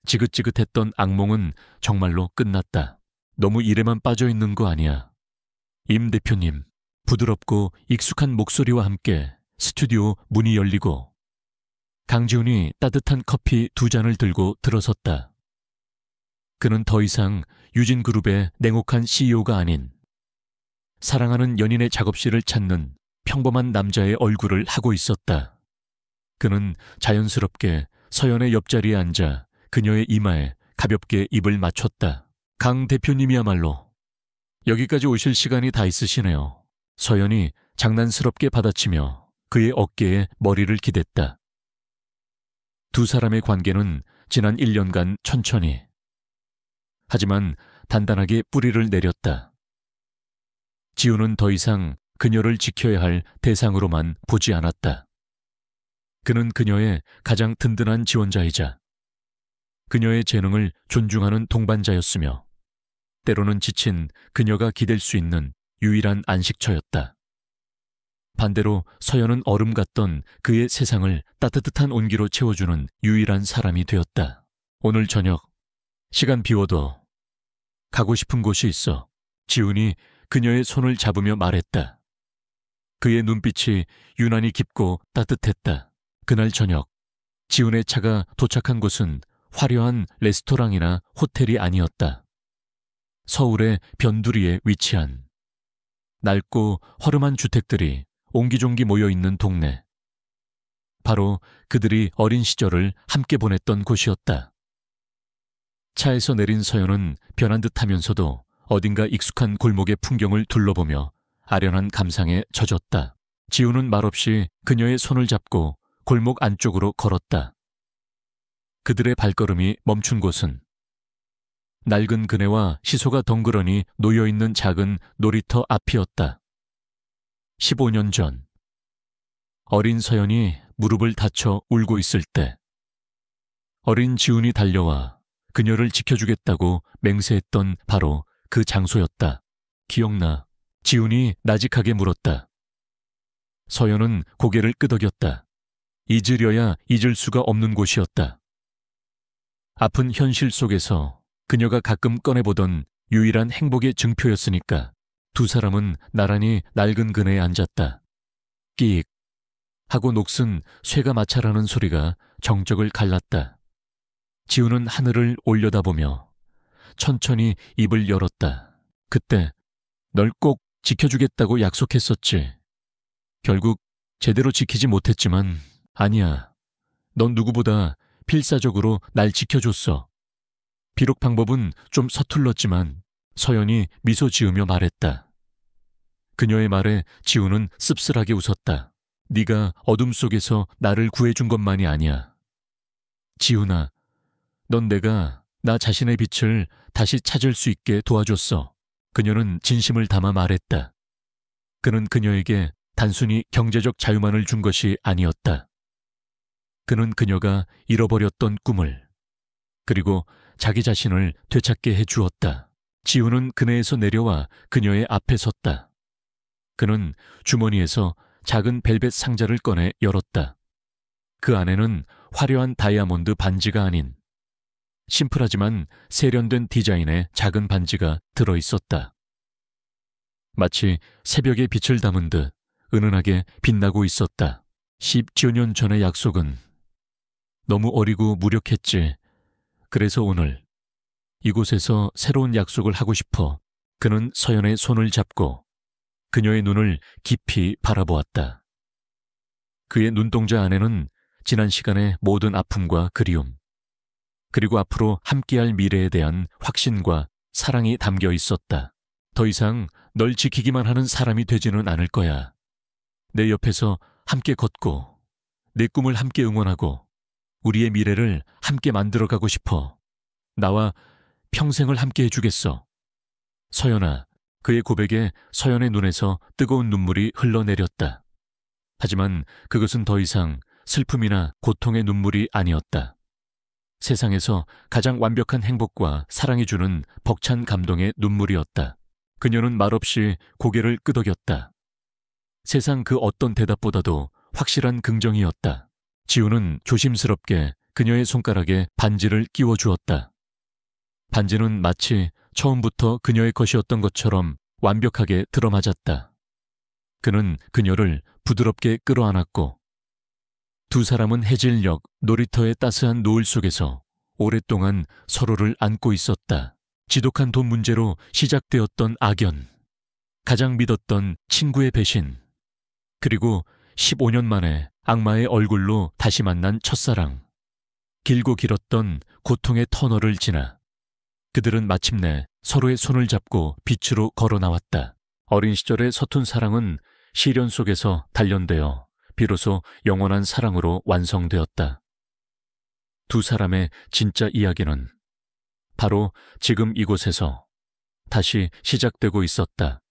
Speaker 1: 지긋지긋했던 악몽은 정말로 끝났다. 너무 일에만 빠져 있는 거 아니야. 임 대표님, 부드럽고 익숙한 목소리와 함께 스튜디오 문이 열리고 강지훈이 따뜻한 커피 2잔을 들고 들어섰다. 그는 더 이상 유진그룹의 냉혹한 CEO가 아닌 사랑하는 연인의 작업실을 찾는 평범한 남자의 얼굴을 하고 있었다. 그는 자연스럽게 서연의 옆자리에 앉아 그녀의 이마에 가볍게 입을 맞췄다. 강 대표님이야말로 여기까지 오실 시간이 다 있으시네요. 서연이 장난스럽게 받아치며 그의 어깨에 머리를 기댔다. 두 사람의 관계는 지난 1년간 천천히, 하지만 단단하게 뿌리를 내렸다. 지우는 더 이상 그녀를 지켜야 할 대상으로만 보지 않았다. 그는 그녀의 가장 든든한 지원자이자 그녀의 재능을 존중하는 동반자였으며 때로는 지친 그녀가 기댈 수 있는 유일한 안식처였다. 반대로 서연은 얼음 같던 그의 세상을 따뜻한 온기로 채워주는 유일한 사람이 되었다. 오늘 저녁 시간 비워도 가고 싶은 곳이 있어. 지훈이 그녀의 손을 잡으며 말했다. 그의 눈빛이 유난히 깊고 따뜻했다. 그날 저녁 지훈의 차가 도착한 곳은 화려한 레스토랑이나 호텔이 아니었다. 서울의 변두리에 위치한 낡고 허름한 주택들이 옹기종기 모여있는 동네. 바로 그들이 어린 시절을 함께 보냈던 곳이었다. 차에서 내린 서연은 변한 듯하면서도 어딘가 익숙한 골목의 풍경을 둘러보며 아련한 감상에 젖었다. 지우는 말없이 그녀의 손을 잡고 골목 안쪽으로 걸었다. 그들의 발걸음이 멈춘 곳은 낡은 그네와 시소가 덩그러니 놓여있는 작은 놀이터 앞이었다. 15년 전 어린 서연이 무릎을 다쳐 울고 있을 때 어린 지훈이 달려와 그녀를 지켜주겠다고 맹세했던 바로 그 장소였다. 기억나? 지훈이 나직하게 물었다. 서연은 고개를 끄덕였다. 잊으려야 잊을 수가 없는 곳이었다. 아픈 현실 속에서 그녀가 가끔 꺼내보던 유일한 행복의 증표였으니까 두 사람은 나란히 낡은 그네에 앉았다. 끼익 하고 녹슨 쇠가 마찰하는 소리가 정적을 갈랐다. 지우는 하늘을 올려다보며 천천히 입을 열었다. 그때 널 꼭 지켜주겠다고 약속했었지. 결국 제대로 지키지 못했지만 아니야. 넌 누구보다 필사적으로 날 지켜줬어. 비록 방법은 좀 서툴렀지만 서연이 미소 지으며 말했다. 그녀의 말에 지우는 씁쓸하게 웃었다. 네가 어둠 속에서 나를 구해준 것만이 아니야. 지훈아, 넌 내가 나 자신의 빛을 다시 찾을 수 있게 도와줬어. 그녀는 진심을 담아 말했다. 그는 그녀에게 단순히 경제적 자유만을 준 것이 아니었다. 그는 그녀가 잃어버렸던 꿈을, 그리고 자기 자신을 되찾게 해주었다. 지우는 그네에서 내려와 그녀의 앞에 섰다. 그는 주머니에서 작은 벨벳 상자를 꺼내 열었다. 그 안에는 화려한 다이아몬드 반지가 아닌 심플하지만 세련된 디자인의 작은 반지가 들어있었다. 마치 새벽에 빛을 담은 듯 은은하게 빛나고 있었다. 10년 전의 약속은 너무 어리고 무력했지. 그래서 오늘 이곳에서 새로운 약속을 하고 싶어. 그는 서연의 손을 잡고 그녀의 눈을 깊이 바라보았다. 그의 눈동자 안에는 지난 시간의 모든 아픔과 그리움, 그리고 앞으로 함께할 미래에 대한 확신과 사랑이 담겨 있었다. 더 이상 널 지키기만 하는 사람이 되지는 않을 거야. 내 옆에서 함께 걷고 내 꿈을 함께 응원하고 우리의 미래를 함께 만들어가고 싶어. 나와 평생을 함께 해주겠어. 서연아. 그의 고백에 서연의 눈에서 뜨거운 눈물이 흘러내렸다. 하지만 그것은 더 이상 슬픔이나 고통의 눈물이 아니었다. 세상에서 가장 완벽한 행복과 사랑이 주는 벅찬 감동의 눈물이었다. 그녀는 말없이 고개를 끄덕였다. 세상 그 어떤 대답보다도 확실한 긍정이었다. 지우는 조심스럽게 그녀의 손가락에 반지를 끼워 주었다. 반지는 마치 처음부터 그녀의 것이었던 것처럼 완벽하게 들어맞았다. 그는 그녀를 부드럽게 끌어안았고 두 사람은 해질녘 놀이터의 따스한 노을 속에서 오랫동안 서로를 안고 있었다. 지독한 돈 문제로 시작되었던 악연, 가장 믿었던 친구의 배신, 그리고 15년 만에 악마의 얼굴로 다시 만난 첫사랑. 길고 길었던 고통의 터널을 지나 그들은 마침내 서로의 손을 잡고 빛으로 걸어 나왔다. 어린 시절의 서툰 사랑은 시련 속에서 단련되어 비로소 영원한 사랑으로 완성되었다. 두 사람의 진짜 이야기는 바로 지금 이곳에서 다시 시작되고 있었다.